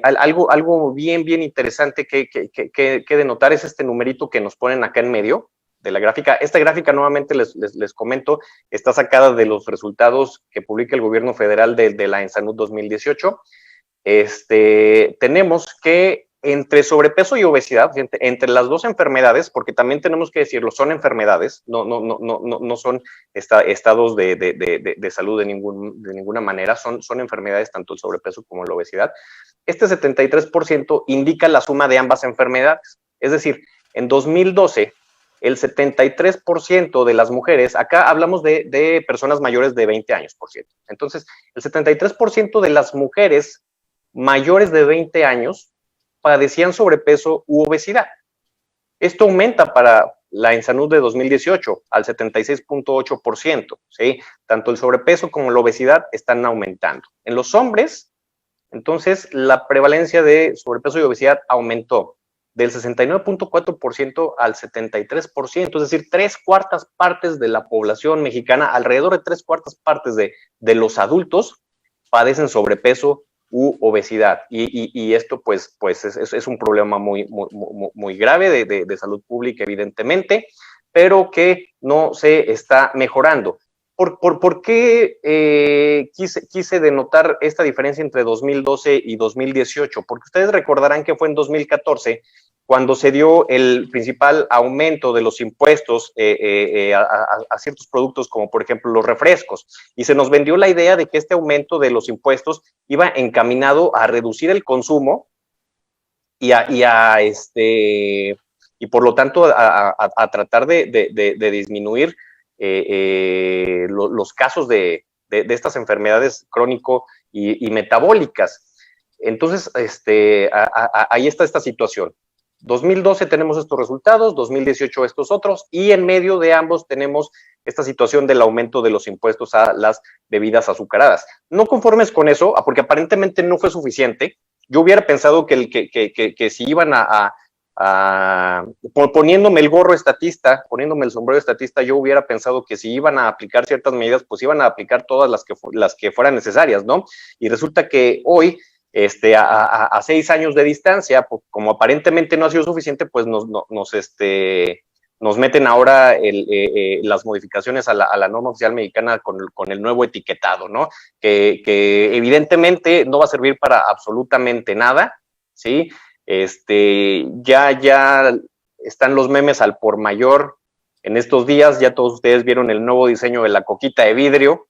algo bien interesante que denotar es este numerito que nos ponen acá en medio de la gráfica. Esta gráfica, nuevamente les comento, está sacada de los resultados que publica el gobierno federal de la Ensanud 2018. Tenemos que entre sobrepeso y obesidad, entre las dos enfermedades, porque también tenemos que decirlo, son enfermedades, no son estados de salud de ninguna manera, son enfermedades, tanto el sobrepeso como la obesidad. Este 73% indica la suma de ambas enfermedades, es decir, en 2012, el 73% de las mujeres, acá hablamos de personas mayores de 20 años, por cierto, entonces, el 73% de las mujeres mayores de 20 años padecían sobrepeso u obesidad. Esto aumenta para la Ensanud de 2018 al 76.8%, ¿sí? Tanto el sobrepeso como la obesidad están aumentando. En los hombres, entonces, la prevalencia de sobrepeso y obesidad aumentó del 69.4% al 73%, es decir, 3/4 partes de la población mexicana, alrededor de 3/4 partes de los adultos padecen sobrepeso u obesidad, y esto pues es un problema muy grave de salud pública, evidentemente, pero que no se está mejorando. ¿Por qué quise denotar esta diferencia entre 2012 y 2018? Porque ustedes recordarán que fue en 2014 cuando se dio el principal aumento de los impuestos a ciertos productos, como por ejemplo los refrescos, y se nos vendió la idea de que este aumento de los impuestos iba encaminado a reducir el consumo y por lo tanto a tratar de disminuir los casos de estas enfermedades crónico y metabólicas. Entonces, ahí está esta situación. 2012 tenemos estos resultados, 2018 estos otros, y en medio de ambos tenemos esta situación del aumento de los impuestos a las bebidas azucaradas. No conformes con eso, porque aparentemente no fue suficiente, yo hubiera pensado que si iban a poniéndome el gorro estatista, poniéndome el sombrero estatista, yo hubiera pensado que si iban a aplicar ciertas medidas, pues iban a aplicar todas las que fueran necesarias, ¿no? Y resulta que hoy, a 6 años de distancia, pues, como aparentemente no ha sido suficiente, pues nos meten ahora las modificaciones a la norma oficial mexicana con el nuevo etiquetado, ¿no? Que evidentemente no va a servir para absolutamente nada, ¿sí? Ya están los memes al por mayor en estos días, ya todos ustedes vieron el nuevo diseño de la coquita de vidrio,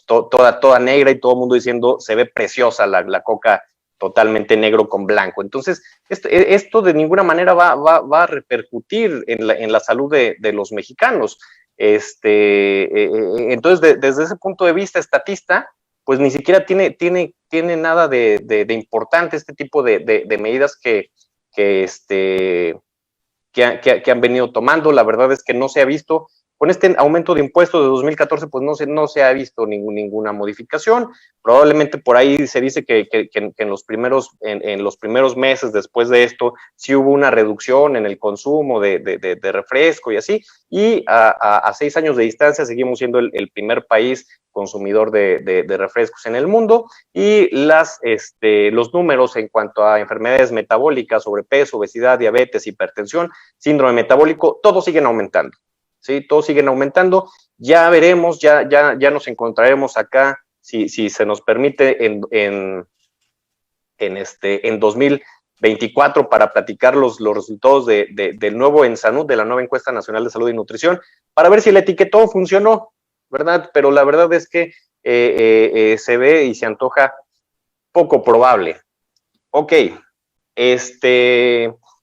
toda negra y todo el mundo diciendo se ve preciosa la coca totalmente negro con blanco. Entonces, esto de ninguna manera va a repercutir en la salud de los mexicanos. Entonces, desde ese punto de vista estatista, pues ni siquiera tiene nada de importante este tipo de medidas que han venido tomando. La verdad es que no se ha visto, con este aumento de impuestos de 2014, pues no se ha visto ninguna modificación. Probablemente por ahí se dice que en los primeros meses después de esto sí hubo una reducción en el consumo de refresco y así, y a 6 años de distancia seguimos siendo el primer país consumidor de refrescos en el mundo, y los números en cuanto a enfermedades metabólicas, sobrepeso, obesidad, diabetes, hipertensión, síndrome metabólico, todos siguen aumentando. ¿Sí? Todos siguen aumentando. Ya veremos, ya nos encontraremos acá, si se nos permite, en 2024 para platicar los resultados del nuevo ENSANUD, de la nueva encuesta nacional de salud y nutrición, para ver si el etiquetado funcionó, ¿verdad? Pero la verdad es que se ve y se antoja poco probable. Ok,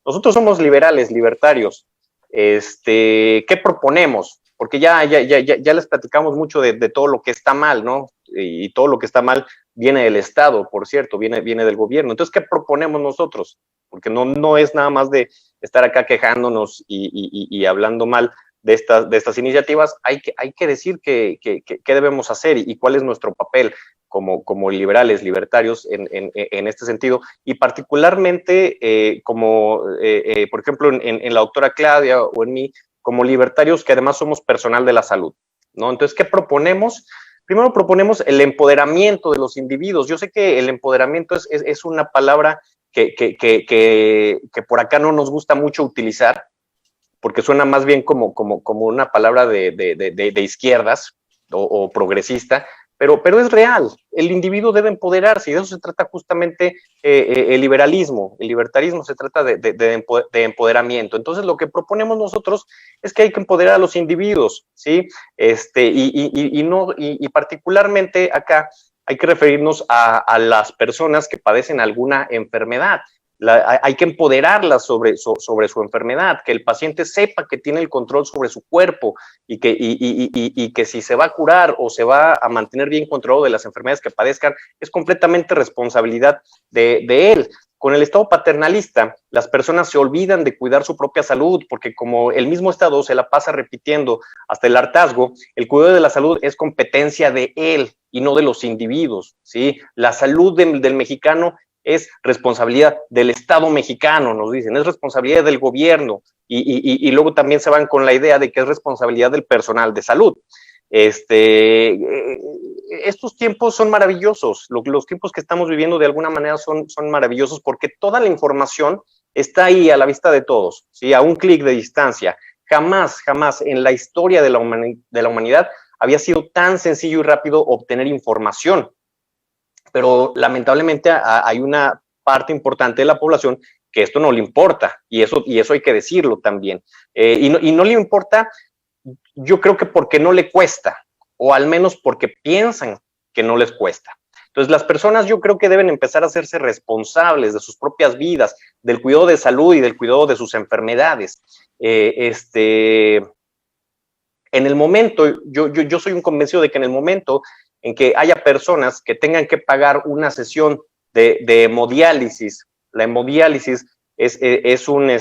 nosotros somos libertarios. ¿Qué proponemos? Porque ya les platicamos mucho de todo lo que está mal, ¿no? Y todo lo que está mal viene del Estado, por cierto, viene del gobierno. Entonces, ¿qué proponemos nosotros? Porque no es nada más de estar acá quejándonos y hablando mal de estas iniciativas. Hay que decir qué debemos hacer y cuál es nuestro papel como libertarios en este sentido, y particularmente por ejemplo, en la doctora Claudia o en mí, como libertarios que además somos personal de la salud, ¿no? Entonces, ¿qué proponemos? Primero proponemos el empoderamiento de los individuos. Yo sé que el empoderamiento es una palabra que por acá no nos gusta mucho utilizar, porque suena más bien como una palabra de izquierdas o progresista, pero es real. El individuo debe empoderarse, y de eso se trata justamente el liberalismo. El libertarismo se trata de empoderamiento. Entonces, lo que proponemos nosotros es que hay que empoderar a los individuos, ¿sí? Y particularmente acá hay que referirnos a las personas que padecen alguna enfermedad. Hay que empoderarlas sobre su enfermedad, que el paciente sepa que tiene el control sobre su cuerpo y que si se va a curar o se va a mantener bien controlado de las enfermedades que padezcan, es completamente responsabilidad de él. Con el Estado paternalista, las personas se olvidan de cuidar su propia salud, porque como el mismo Estado se la pasa repitiendo hasta el hartazgo, el cuidado de la salud es competencia de él y no de los individuos, ¿sí? La salud del mexicano es responsabilidad del Estado mexicano, nos dicen, es responsabilidad del gobierno, y luego también se van con la idea de que es responsabilidad del personal de salud. Estos tiempos son maravillosos, los tiempos que estamos viviendo de alguna manera son maravillosos, porque toda la información está ahí a la vista de todos, ¿sí? A un clic de distancia. Jamás en la historia de la humanidad había sido tan sencillo y rápido obtener información. Pero lamentablemente hay una parte importante de la población que esto no le importa, y eso hay que decirlo también. Y no le importa, yo creo que porque no le cuesta, o al menos porque piensan que no les cuesta. Entonces, las personas yo creo que deben empezar a hacerse responsables de sus propias vidas, del cuidado de salud y del cuidado de sus enfermedades. En el momento, yo soy un convencido de que en el momento en que haya personas que tengan que pagar una sesión de hemodiálisis, la hemodiálisis es un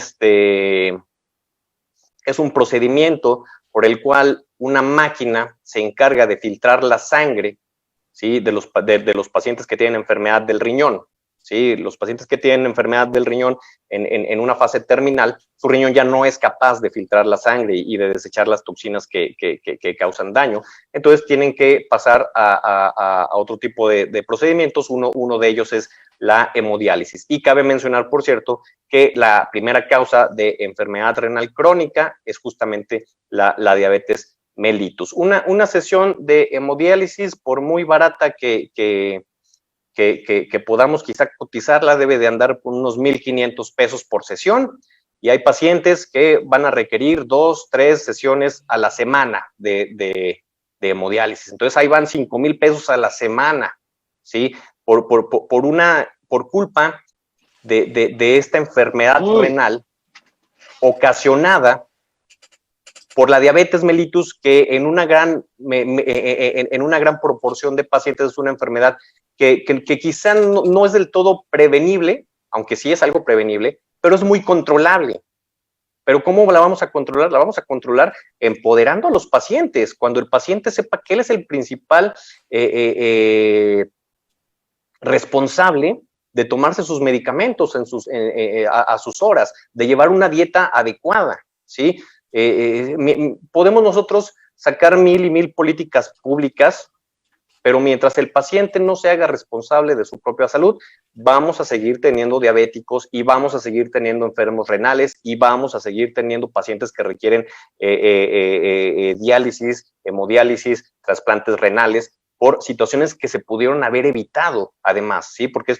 procedimiento por el cual una máquina se encarga de filtrar la sangre, ¿sí? de los pacientes que tienen enfermedad del riñón. ¿sí? Los pacientes que tienen enfermedad del riñón en una fase terminal, su riñón ya no es capaz de filtrar la sangre y de desechar las toxinas que causan daño. Entonces tienen que pasar a otro tipo de procedimientos. Uno de ellos es la hemodiálisis. Y cabe mencionar, por cierto, que la primera causa de enfermedad renal crónica es justamente la diabetes mellitus. Una sesión de hemodiálisis, por muy barata que podamos quizá cotizarla, debe de andar por unos 1,500 pesos por sesión, y hay pacientes que van a requerir 2, 3 sesiones a la semana de hemodiálisis. Entonces ahí van 5,000 pesos a la semana, ¿sí? Por culpa de esta enfermedad renal ocasionada por la diabetes mellitus, que en una gran proporción de pacientes es una enfermedad que quizá no es del todo prevenible, aunque sí es algo prevenible, pero es muy controlable. Pero ¿cómo la vamos a controlar? La vamos a controlar empoderando a los pacientes. Cuando el paciente sepa que él es el principal responsable de tomarse sus medicamentos a sus horas, de llevar una dieta adecuada, ¿sí? Podemos nosotros sacar 1,000 y 1,000 políticas públicas, pero mientras el paciente no se haga responsable de su propia salud, vamos a seguir teniendo diabéticos y vamos a seguir teniendo enfermos renales y vamos a seguir teniendo pacientes que requieren diálisis, hemodiálisis, trasplantes renales, por situaciones que se pudieron haber evitado, además, ¿sí? Porque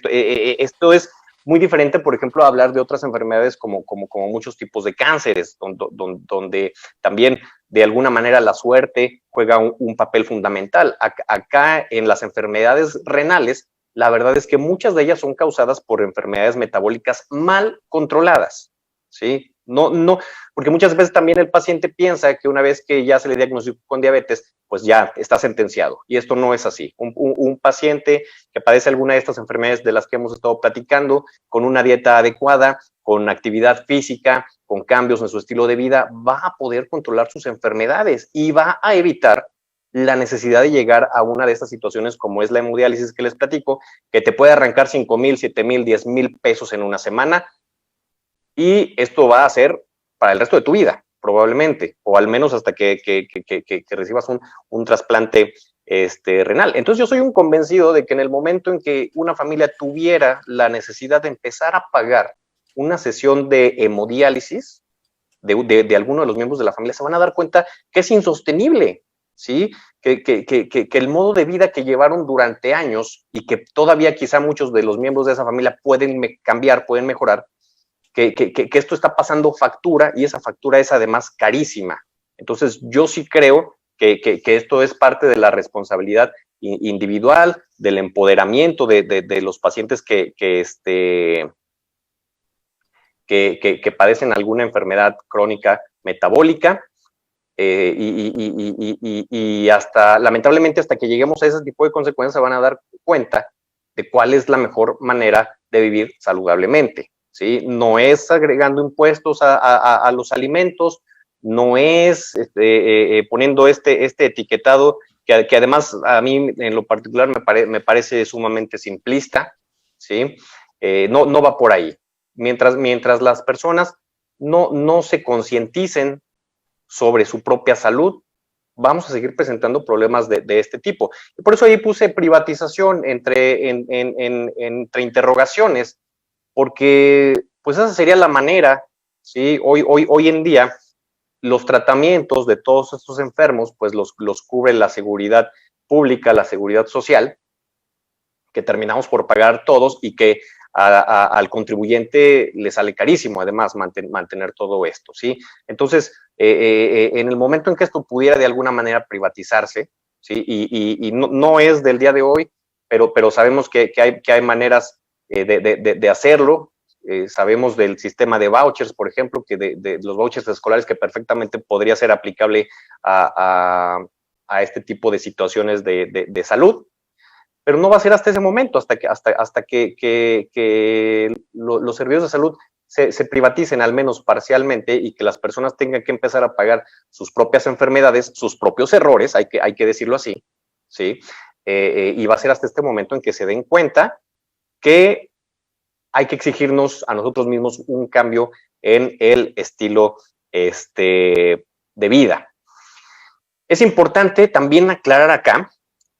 esto es muy diferente, por ejemplo, a hablar de otras enfermedades como muchos tipos de cánceres, donde también de alguna manera la suerte juega un papel fundamental. Acá en las enfermedades renales, la verdad es que muchas de ellas son causadas por enfermedades metabólicas mal controladas, ¿sí? No, porque muchas veces también el paciente piensa que una vez que ya se le diagnosticó con diabetes, pues ya está sentenciado, y esto no es así. Un paciente que padece alguna de estas enfermedades de las que hemos estado platicando, con una dieta adecuada, con actividad física, con cambios en su estilo de vida, va a poder controlar sus enfermedades y va a evitar la necesidad de llegar a una de estas situaciones como es la hemodiálisis que les platico, que te puede arrancar 5,000, 7,000, 10,000 pesos en una semana, y esto va a ser para el resto de tu vida, probablemente, o al menos hasta que recibas un trasplante renal. Entonces yo soy un convencido de que en el momento en que una familia tuviera la necesidad de empezar a pagar una sesión de hemodiálisis de alguno de los miembros de la familia, se van a dar cuenta que es insostenible, ¿sí? Que el modo de vida que llevaron durante años y que todavía quizá muchos de los miembros de esa familia pueden cambiar, pueden mejorar, que esto está pasando factura, y esa factura es además carísima. Entonces yo sí creo que esto es parte de la responsabilidad individual, del empoderamiento de los pacientes que padecen alguna enfermedad crónica metabólica, y hasta, lamentablemente, hasta que lleguemos a ese tipo de consecuencias, se van a dar cuenta de cuál es la mejor manera de vivir saludablemente, ¿sí? No es agregando impuestos a los alimentos, no es poniendo este etiquetado que además a mí en lo particular me parece sumamente simplista, ¿sí? No va por ahí. Mientras las personas no se concienticen sobre su propia salud, vamos a seguir presentando problemas de este tipo. Y por eso ahí puse privatización entre interrogaciones, porque pues esa sería la manera, ¿sí? Hoy en día los tratamientos de todos estos enfermos pues los cubre la seguridad pública, la seguridad social, que terminamos por pagar todos, y que al contribuyente le sale carísimo además mantener todo esto, ¿sí? Entonces, en el momento en que esto pudiera de alguna manera privatizarse, ¿sí? Y no es del día de hoy, pero sabemos que hay maneras de hacerlo. Sabemos del sistema de vouchers, por ejemplo, que de los vouchers escolares, que perfectamente podría ser aplicable a este tipo de situaciones de salud. Pero no va a ser hasta ese momento, hasta que los servicios de salud se privaticen, al menos parcialmente, y que las personas tengan que empezar a pagar sus propias enfermedades, sus propios errores, hay que decirlo así, ¿sí? Y va a ser hasta este momento en que se den cuenta que hay que exigirnos a nosotros mismos un cambio en el estilo de vida. Es importante también aclarar acá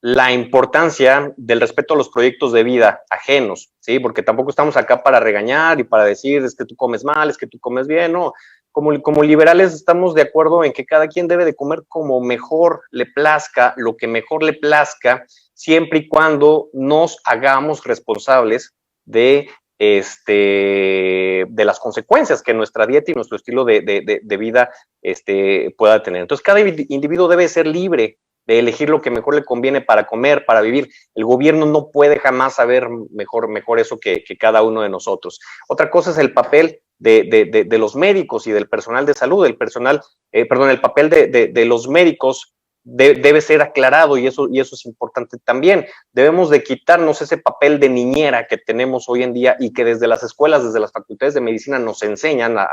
la importancia del respeto a los proyectos de vida ajenos, ¿sí? Porque tampoco estamos acá para regañar y para decir es que tú comes mal, es que tú comes bien, no. Como liberales estamos de acuerdo en que cada quien debe de comer como mejor le plazca, lo que mejor le plazca, siempre y cuando nos hagamos responsables de las consecuencias que nuestra dieta y nuestro estilo de vida pueda tener. Entonces, cada individuo debe ser libre de elegir lo que mejor le conviene para comer, para vivir. El gobierno no puede jamás saber mejor eso que cada uno de nosotros. Otra cosa es el papel de los médicos y del personal de salud, el papel de los médicos debe ser aclarado y eso es importante también. Debemos de quitarnos ese papel de niñera que tenemos hoy en día y que desde las escuelas, desde las facultades de medicina nos enseñan a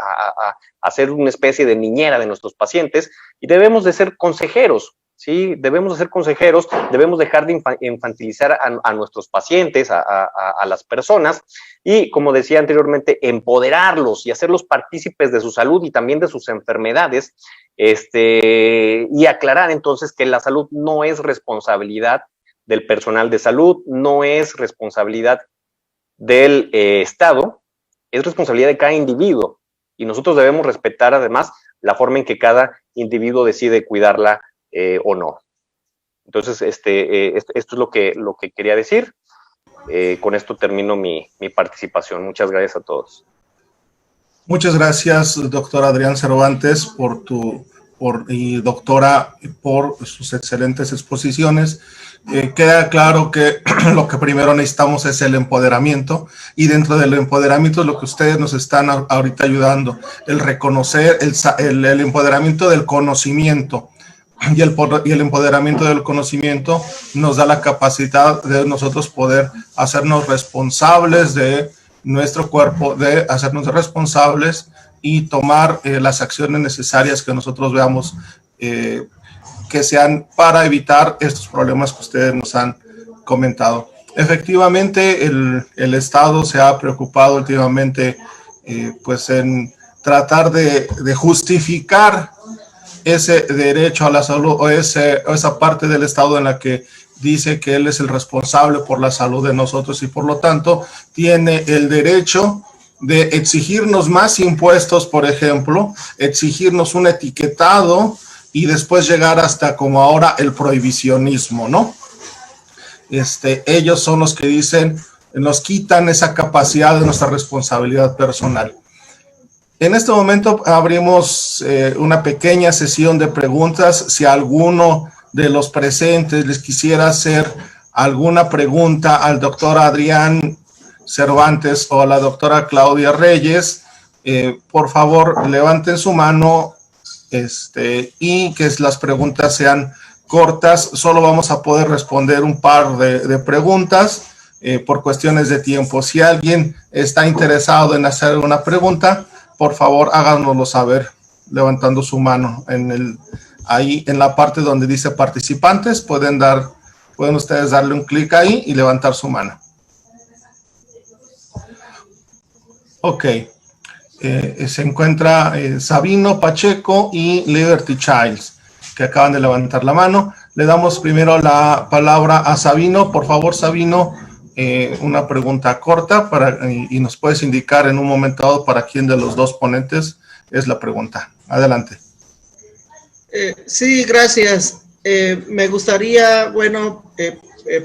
hacer una especie de niñera de nuestros pacientes y debemos de ser consejeros. Sí, debemos de ser consejeros, debemos dejar de infantilizar a nuestros pacientes, a las personas y, como decía anteriormente, empoderarlos y hacerlos partícipes de su salud y también de sus enfermedades y aclarar entonces que la salud no es responsabilidad del personal de salud, no es responsabilidad del Estado, es responsabilidad de cada individuo y nosotros debemos respetar además la forma en que cada individuo decide cuidarla o no. Entonces, esto es lo que quería decir. Con esto termino mi participación. Muchas gracias a todos. Muchas gracias, doctor Adrián Cervantes, y doctora, por sus excelentes exposiciones. Queda claro que lo que primero necesitamos es el empoderamiento, y dentro del empoderamiento lo que ustedes nos están ahorita ayudando, el reconocer, el empoderamiento del conocimiento. Y el empoderamiento del conocimiento nos da la capacidad de nosotros poder hacernos responsables de nuestro cuerpo, de hacernos responsables y tomar las acciones necesarias que nosotros veamos que sean para evitar estos problemas que ustedes nos han comentado. Efectivamente, el Estado se ha preocupado últimamente pues en tratar de justificar ese derecho a la salud o esa parte del Estado en la que dice que él es el responsable por la salud de nosotros y por lo tanto tiene el derecho de exigirnos más impuestos, por ejemplo, exigirnos un etiquetado y después llegar hasta como ahora el prohibicionismo, ¿no? Ellos son los que dicen, nos quitan esa capacidad de nuestra responsabilidad personal. En este momento abrimos una pequeña sesión de preguntas. Si alguno de los presentes les quisiera hacer alguna pregunta al doctor Adrián Cervantes o a la doctora Claudia Reyes, por favor levanten su mano y que las preguntas sean cortas. Solo vamos a poder responder un par de preguntas por cuestiones de tiempo. Si alguien está interesado en hacer una pregunta, por favor, háganoslo saber levantando su mano. Ahí en la parte donde dice participantes, pueden ustedes darle un clic ahí y levantar su mano. Ok. Se encuentra Sabino Pacheco y Liberty Childs, que acaban de levantar la mano. Le damos primero la palabra a Sabino. Por favor, Sabino, una pregunta corta y nos puedes indicar en un momento dado para quién de los dos ponentes es la pregunta. Adelante. Sí, gracias. Me gustaría,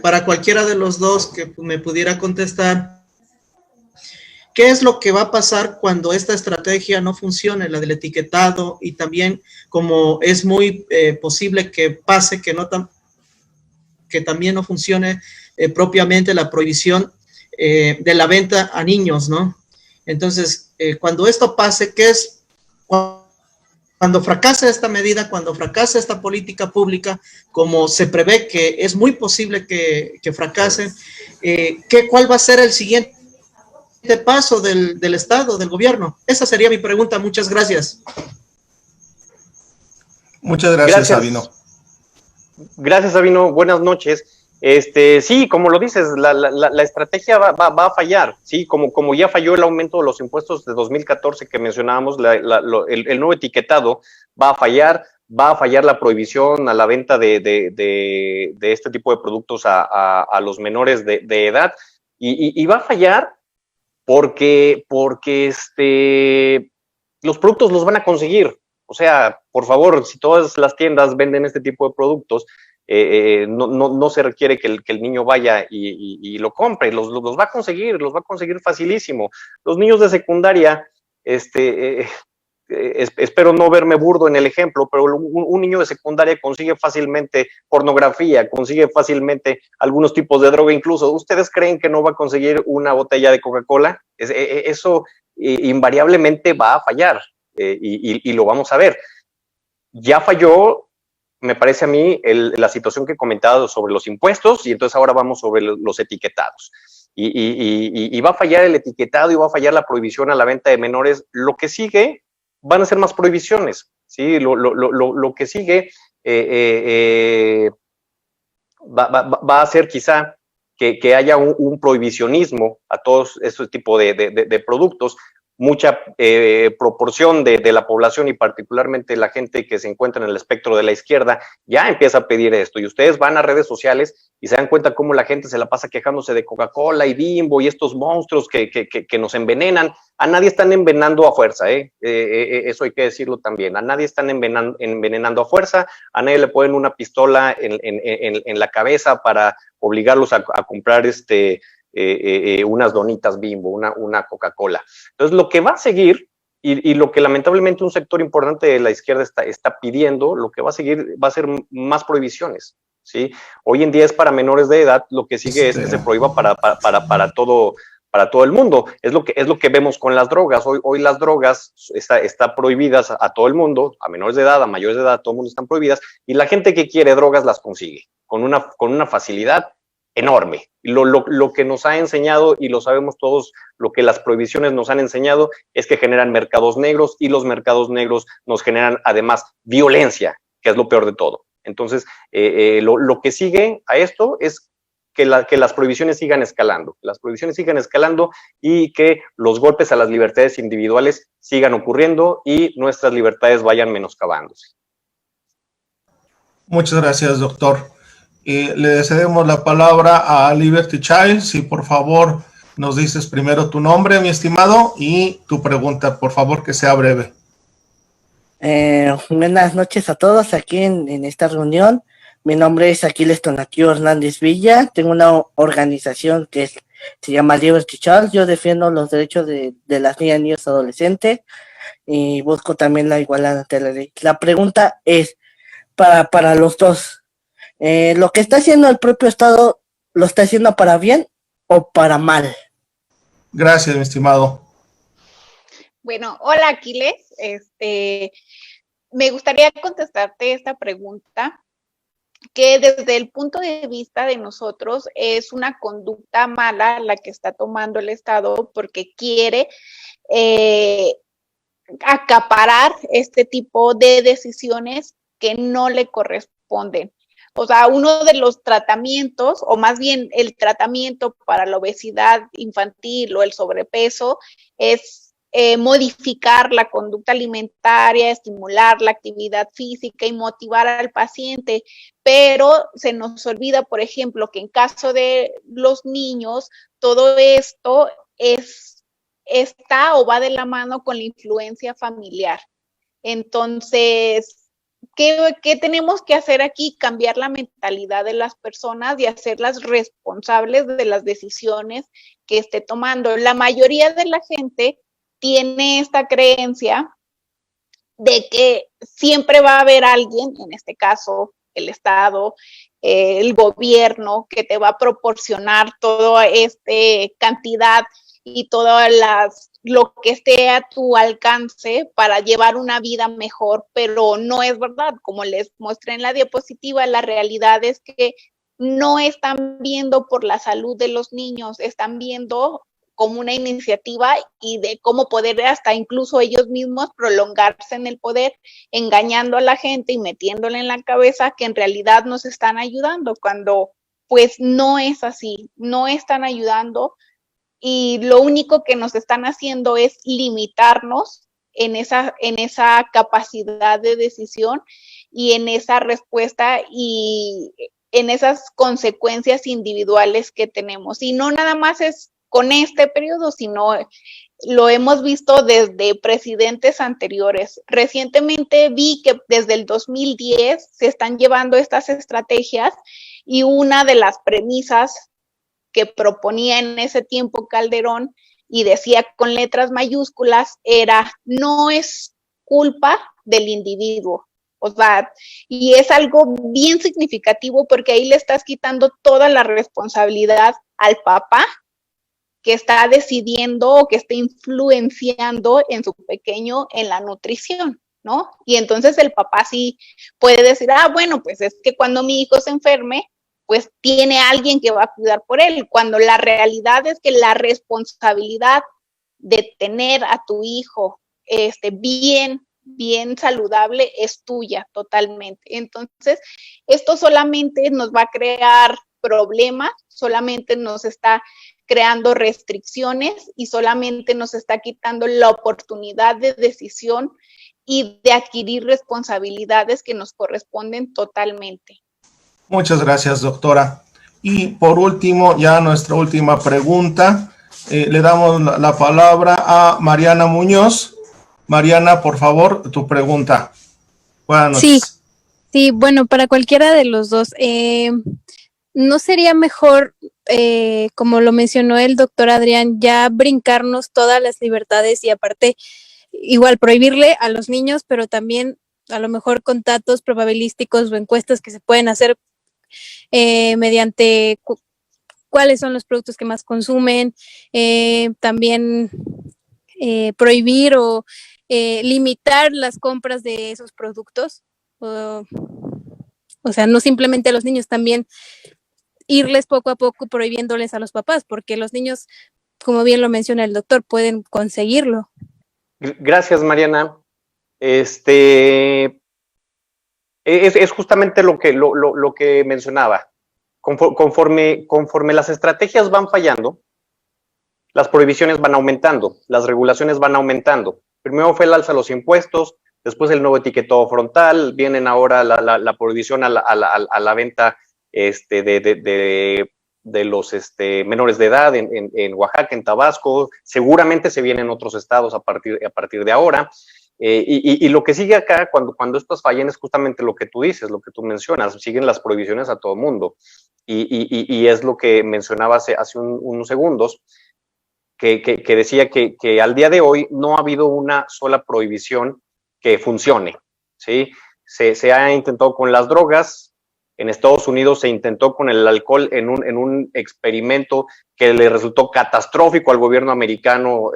para cualquiera de los dos que me pudiera contestar, ¿qué es lo que va a pasar cuando esta estrategia no funcione, la del etiquetado, y también como es muy posible que pase que también no funcione propiamente la prohibición de la venta a niños, ¿no? Entonces, cuando esto pase, ¿qué es? Cuando fracase esta medida, cuando fracase esta política pública, como se prevé que es muy posible que fracase, ¿cuál va a ser el siguiente paso del Estado, del gobierno? Esa sería mi pregunta. Muchas gracias. Muchas gracias, Sabino. Gracias, Sabino. Buenas noches. Sí, como lo dices, la estrategia va a fallar, sí, como ya falló el aumento de los impuestos de 2014 que mencionábamos, el nuevo etiquetado va a fallar la prohibición a la venta de este tipo de productos a los menores de edad, y va a fallar porque los productos los van a conseguir. O sea, por favor, si todas las tiendas venden este tipo de productos, no se requiere que el niño vaya y lo compre, los va a conseguir facilísimo. Los niños de secundaria, espero no verme burdo en el ejemplo, pero un niño de secundaria consigue fácilmente pornografía, consigue fácilmente algunos tipos de droga incluso. ¿Ustedes creen que no va a conseguir una botella de Coca-Cola? Eso invariablemente va a fallar, y lo vamos a ver. Ya falló, me parece a mí, la situación que he comentado sobre los impuestos, y entonces ahora vamos sobre los etiquetados. Y va a fallar el etiquetado y va a fallar la prohibición a la venta de menores. Lo que sigue van a ser más prohibiciones, ¿sí? Lo que sigue va a ser quizá que haya un prohibicionismo a todos estos tipos de productos. Mucha proporción de la población y particularmente la gente que se encuentra en el espectro de la izquierda ya empieza a pedir esto, y ustedes van a redes sociales y se dan cuenta cómo la gente se la pasa quejándose de Coca-Cola y Bimbo y estos monstruos que nos envenenan. A nadie están envenenando a fuerza, eso hay que decirlo también. A nadie están envenenando a fuerza, a nadie le ponen una pistola en la cabeza para obligarlos a comprar unas donitas Bimbo, una Coca-Cola. Entonces, lo que va a seguir, y lo que lamentablemente un sector importante de la izquierda está pidiendo, lo que va a seguir va a ser más prohibiciones, ¿sí? Hoy en día es para menores de edad, lo que sigue es que se prohíba para todo el mundo. Es lo que vemos con las drogas. Hoy las drogas está prohibidas a todo el mundo, a menores de edad, a mayores de edad, a todo el mundo están prohibidas, y la gente que quiere drogas las consigue con una facilidad enorme. Lo que nos ha enseñado, y lo sabemos todos, lo que las prohibiciones nos han enseñado es que generan mercados negros, y los mercados negros nos generan además violencia, que es lo peor de todo. Entonces, lo que sigue a esto es que las prohibiciones sigan escalando, y que los golpes a las libertades individuales sigan ocurriendo y nuestras libertades vayan menoscabándose. Muchas gracias, doctor. Le cedemos la palabra a Liberty Child. Si por favor nos dices primero tu nombre, mi estimado, y tu pregunta, por favor, que sea breve. Buenas noches a todos aquí en esta reunión. Mi nombre es Aquiles Tonatiu Hernández Villa. Tengo una organización que se llama Liberty Child. Yo defiendo los derechos de las niñas, niños, adolescentes, y busco también la igualdad ante la ley. La pregunta es para los dos. ¿Lo que está haciendo el propio Estado lo está haciendo para bien o para mal? Gracias, mi estimado. Bueno, hola Aquiles. Me gustaría contestarte esta pregunta, que desde el punto de vista de nosotros es una conducta mala la que está tomando el Estado, porque quiere acaparar este tipo de decisiones que no le corresponden. O sea, uno de los tratamientos, o más bien el tratamiento para la obesidad infantil o el sobrepeso, es modificar la conducta alimentaria, estimular la actividad física y motivar al paciente. Pero se nos olvida, por ejemplo, que en caso de los niños, todo esto está o va de la mano con la influencia familiar. Entonces, ¿qué tenemos que hacer aquí? Cambiar la mentalidad de las personas y hacerlas responsables de las decisiones que esté tomando. La mayoría de la gente tiene esta creencia de que siempre va a haber alguien, en este caso el Estado, el gobierno, que te va a proporcionar toda esta cantidad y todas lo que esté a tu alcance para llevar una vida mejor, pero no es verdad. Como les mostré en la diapositiva, la realidad es que no están viendo por la salud de los niños, están viendo como una iniciativa y de cómo poder hasta incluso ellos mismos prolongarse en el poder, engañando a la gente y metiéndole en la cabeza que en realidad nos están ayudando, cuando pues no es así, no están ayudando y lo único que nos están haciendo es limitarnos en esa capacidad de decisión y en esa respuesta y en esas consecuencias individuales que tenemos. Y no nada más es con este periodo, sino lo hemos visto desde presidentes anteriores. Recientemente vi que desde el 2010 se están llevando estas estrategias y una de las premisas que proponía en ese tiempo Calderón y decía con letras mayúsculas era: no es culpa del individuo. O sea, y es algo bien significativo porque ahí le estás quitando toda la responsabilidad al papá que está decidiendo o que está influenciando en su pequeño en la nutrición, ¿no? Y entonces el papá sí puede decir, bueno, pues es que cuando mi hijo se enferme, pues tiene alguien que va a cuidar por él, cuando la realidad es que la responsabilidad de tener a tu hijo bien saludable es tuya totalmente. Entonces, esto solamente nos va a crear problemas, solamente nos está creando restricciones y solamente nos está quitando la oportunidad de decisión y de adquirir responsabilidades que nos corresponden totalmente. Muchas gracias, doctora. Y por último, ya nuestra última pregunta, le damos la palabra a Mariana Muñoz. Mariana, por favor, tu pregunta. Buenas noches. Sí, bueno, para cualquiera de los dos, ¿no sería mejor, como lo mencionó el doctor Adrián, ya brincarnos todas las libertades y aparte igual prohibirle a los niños, pero también a lo mejor con datos probabilísticos o encuestas que se pueden hacer mediante cuáles son los productos que más consumen, también prohibir o limitar las compras de esos productos? O sea, no simplemente a los niños, también irles poco a poco prohibiéndoles a los papás, porque los niños, como bien lo menciona el doctor, pueden conseguirlo. Gracias, Mariana. Es justamente lo que mencionaba. Conforme las estrategias van fallando, las prohibiciones van aumentando, las regulaciones van aumentando. Primero fue el alza de los impuestos, después el nuevo etiquetado frontal, vienen ahora la prohibición a la venta de los menores de edad en Oaxaca, en Tabasco, seguramente se vienen otros estados a partir de ahora. Y lo que sigue acá, cuando estas fallan, es justamente lo que tú dices, lo que tú mencionas, siguen las prohibiciones a todo mundo. Y es lo que mencionaba hace unos segundos, que decía que al día de hoy no ha habido una sola prohibición que funcione, ¿sí? Se ha intentado con las drogas, en Estados Unidos se intentó con el alcohol en un experimento que le resultó catastrófico al gobierno americano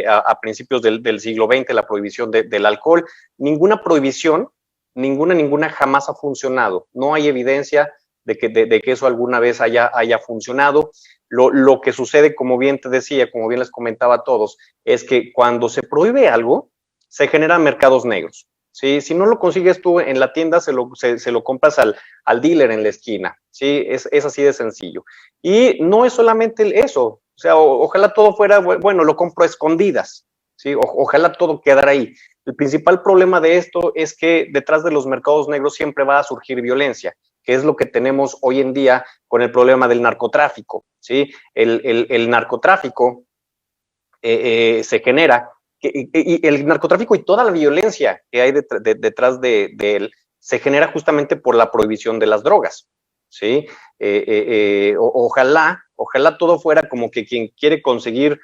a principios del siglo XX, la prohibición del alcohol. Ninguna prohibición, ninguna jamás ha funcionado. No hay evidencia de que eso alguna vez haya funcionado. Lo que sucede, como bien te decía, como bien les comentaba a todos, es que cuando se prohíbe algo, se generan mercados negros. ¿Sí? Si no lo consigues tú en la tienda, se lo compras al dealer en la esquina. ¿Sí? Es así de sencillo. Y no es solamente eso. O sea, ojalá todo fuera, bueno, lo compro a escondidas. ¿Sí? Ojalá todo quedara ahí. El principal problema de esto es que detrás de los mercados negros siempre va a surgir violencia, que es lo que tenemos hoy en día con el problema del narcotráfico. ¿Sí? El narcotráfico se genera, y el narcotráfico y toda la violencia que hay detrás de él se genera justamente por la prohibición de las drogas. ¿Sí? Ojalá todo fuera como que quien quiere conseguir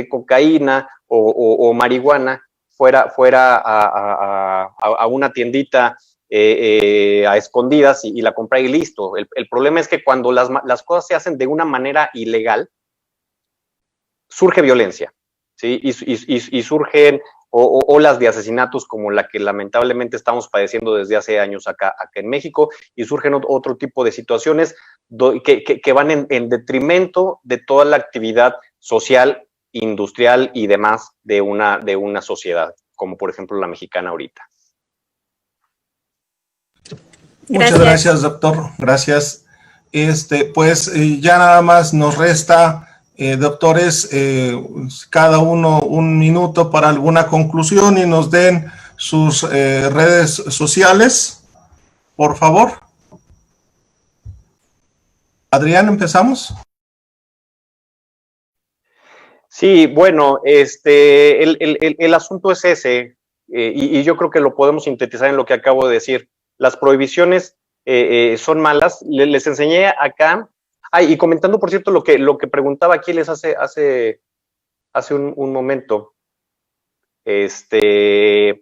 cocaína o marihuana fuera a una tiendita a escondidas y la compra y listo. El problema es que cuando las cosas se hacen de una manera ilegal, surge violencia, ¿sí? Y surgen olas de asesinatos como la que lamentablemente estamos padeciendo desde hace años acá en México, y surgen otro tipo de situaciones que van en detrimento de toda la actividad social, industrial y demás de una sociedad, como por ejemplo la mexicana ahorita. Muchas gracias, doctor. Gracias. pues ya nada más nos resta, doctores, cada uno un minuto para alguna conclusión y nos den sus redes sociales, por favor. Adrián, ¿empezamos? Sí, bueno, el asunto es ese, y yo creo que lo podemos sintetizar en lo que acabo de decir. Las prohibiciones son malas. Les enseñé acá, y comentando, por cierto, lo que preguntaba Aquiles hace un momento, sobre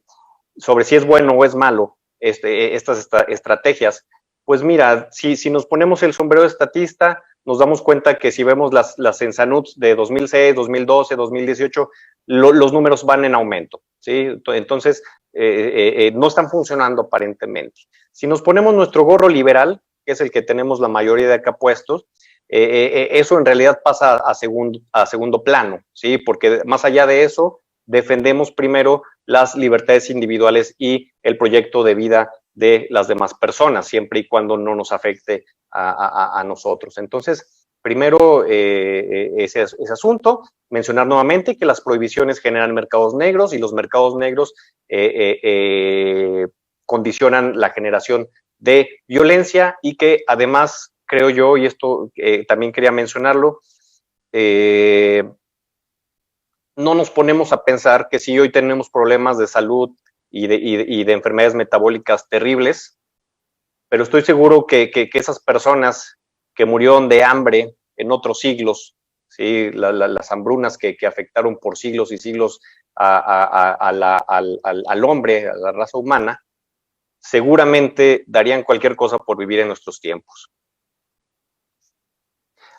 si es bueno o es malo estas estrategias. Pues mira, si nos ponemos el sombrero de estatista, nos damos cuenta que si vemos las Ensanuts de 2006, 2012, 2018, los números van en aumento, ¿sí? Entonces, no están funcionando aparentemente. Si nos ponemos nuestro gorro liberal, que es el que tenemos la mayoría de acá puestos, eso en realidad pasa a segundo plano, ¿sí? Porque más allá de eso, defendemos primero las libertades individuales y el proyecto de vida de las demás personas, siempre y cuando no nos afecte a nosotros. Entonces, primero ese asunto, mencionar nuevamente que las prohibiciones generan mercados negros y los mercados negros condicionan la generación de violencia y que además, creo yo, y esto también quería mencionarlo, no nos ponemos a pensar que si hoy tenemos problemas de salud y de enfermedades metabólicas terribles, pero estoy seguro que esas personas que murieron de hambre en otros siglos, ¿sí? Las hambrunas que afectaron por siglos y siglos al hombre, a la raza humana, seguramente darían cualquier cosa por vivir en nuestros tiempos.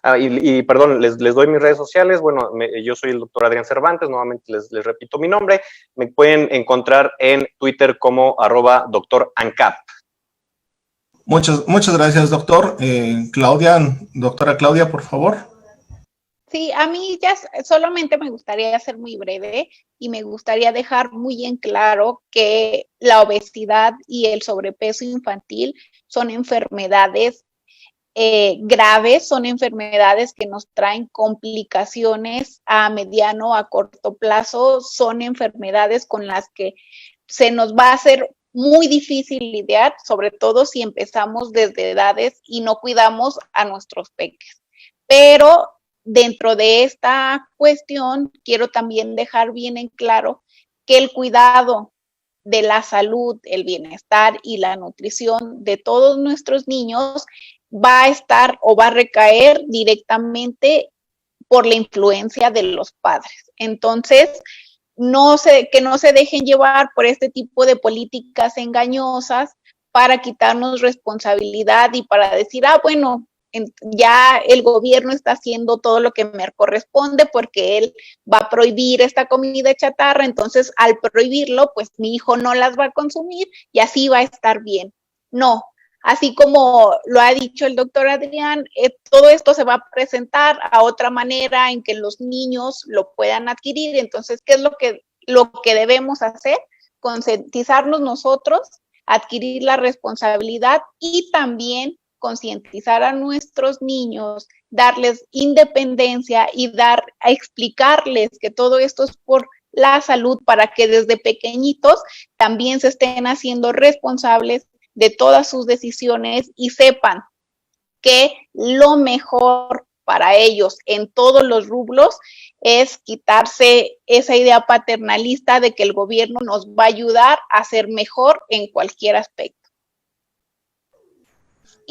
Perdón, les doy mis redes sociales. Bueno, yo soy el doctor Adrián Cervantes, nuevamente les repito mi nombre. Me pueden encontrar en Twitter como @doctorancap. Muchas gracias, doctor. Doctora Claudia, por favor. Sí, a mí ya solamente me gustaría ser muy breve y me gustaría dejar muy en claro que la obesidad y el sobrepeso infantil son enfermedades graves, son enfermedades que nos traen complicaciones a mediano, a corto plazo, son enfermedades con las que se nos va a hacer muy difícil lidiar, sobre todo si empezamos desde edades y no cuidamos a nuestros peques. Pero dentro de esta cuestión, quiero también dejar bien en claro que el cuidado de la salud, el bienestar y la nutrición de todos nuestros niños va a estar o va a recaer directamente por la influencia de los padres. Entonces, que no se dejen llevar por este tipo de políticas engañosas para quitarnos responsabilidad y para decir, bueno, ya el gobierno está haciendo todo lo que me corresponde porque él va a prohibir esta comida chatarra, entonces al prohibirlo, pues mi hijo no las va a consumir y así va a estar bien. No, así como lo ha dicho el doctor Adrián, todo esto se va a presentar a otra manera en que los niños lo puedan adquirir. Entonces, ¿qué es lo que debemos hacer? Concientizarnos nosotros, adquirir la responsabilidad y también concientizar a nuestros niños, darles independencia y a explicarles que todo esto es por la salud para que desde pequeñitos también se estén haciendo responsables de todas sus decisiones y sepan que lo mejor para ellos en todos los rubros es quitarse esa idea paternalista de que el gobierno nos va a ayudar a ser mejor en cualquier aspecto.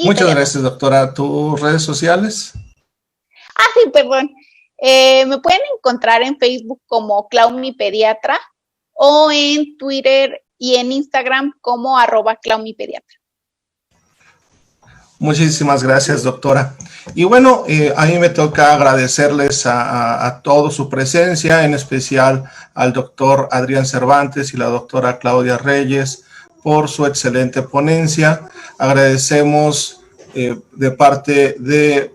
Muchas gracias, doctora. ¿Tus redes sociales? Sí, perdón. Me pueden encontrar en Facebook como ClaumiPediatra o en Twitter y en Instagram como @ClaumiPediatra. Muchísimas gracias, doctora. Y bueno, a mí me toca agradecerles a todos su presencia, en especial al doctor Adrián Cervantes y la doctora Claudia Reyes por su excelente ponencia. Agradecemos de parte de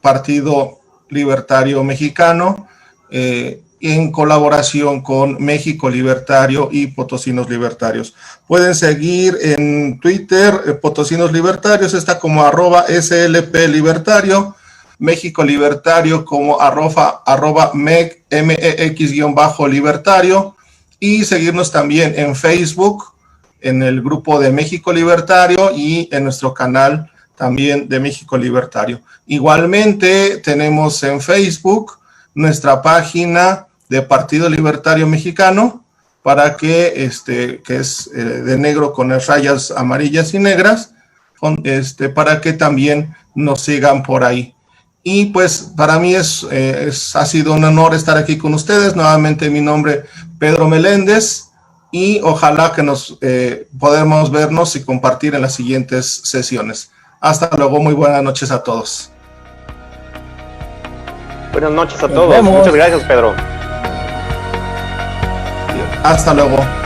Partido Libertario Mexicano en colaboración con México Libertario y Potosinos Libertarios. Pueden seguir en Twitter, Potosinos Libertarios, está como @SLP Libertario, México Libertario como MEX-libertario, y seguirnos también en Facebook, en el grupo de México Libertario y en nuestro canal también de México Libertario. Igualmente tenemos en Facebook nuestra página de Partido Libertario Mexicano, para que es de negro con las rayas amarillas y negras, para que también nos sigan por ahí. Y pues para mí ha sido un honor estar aquí con ustedes. Nuevamente mi nombre Pedro Meléndez, y ojalá que podamos vernos y compartir en las siguientes sesiones. Hasta luego, muy buenas noches a todos. Buenas noches a todos. Muchas gracias, Pedro. Hasta luego.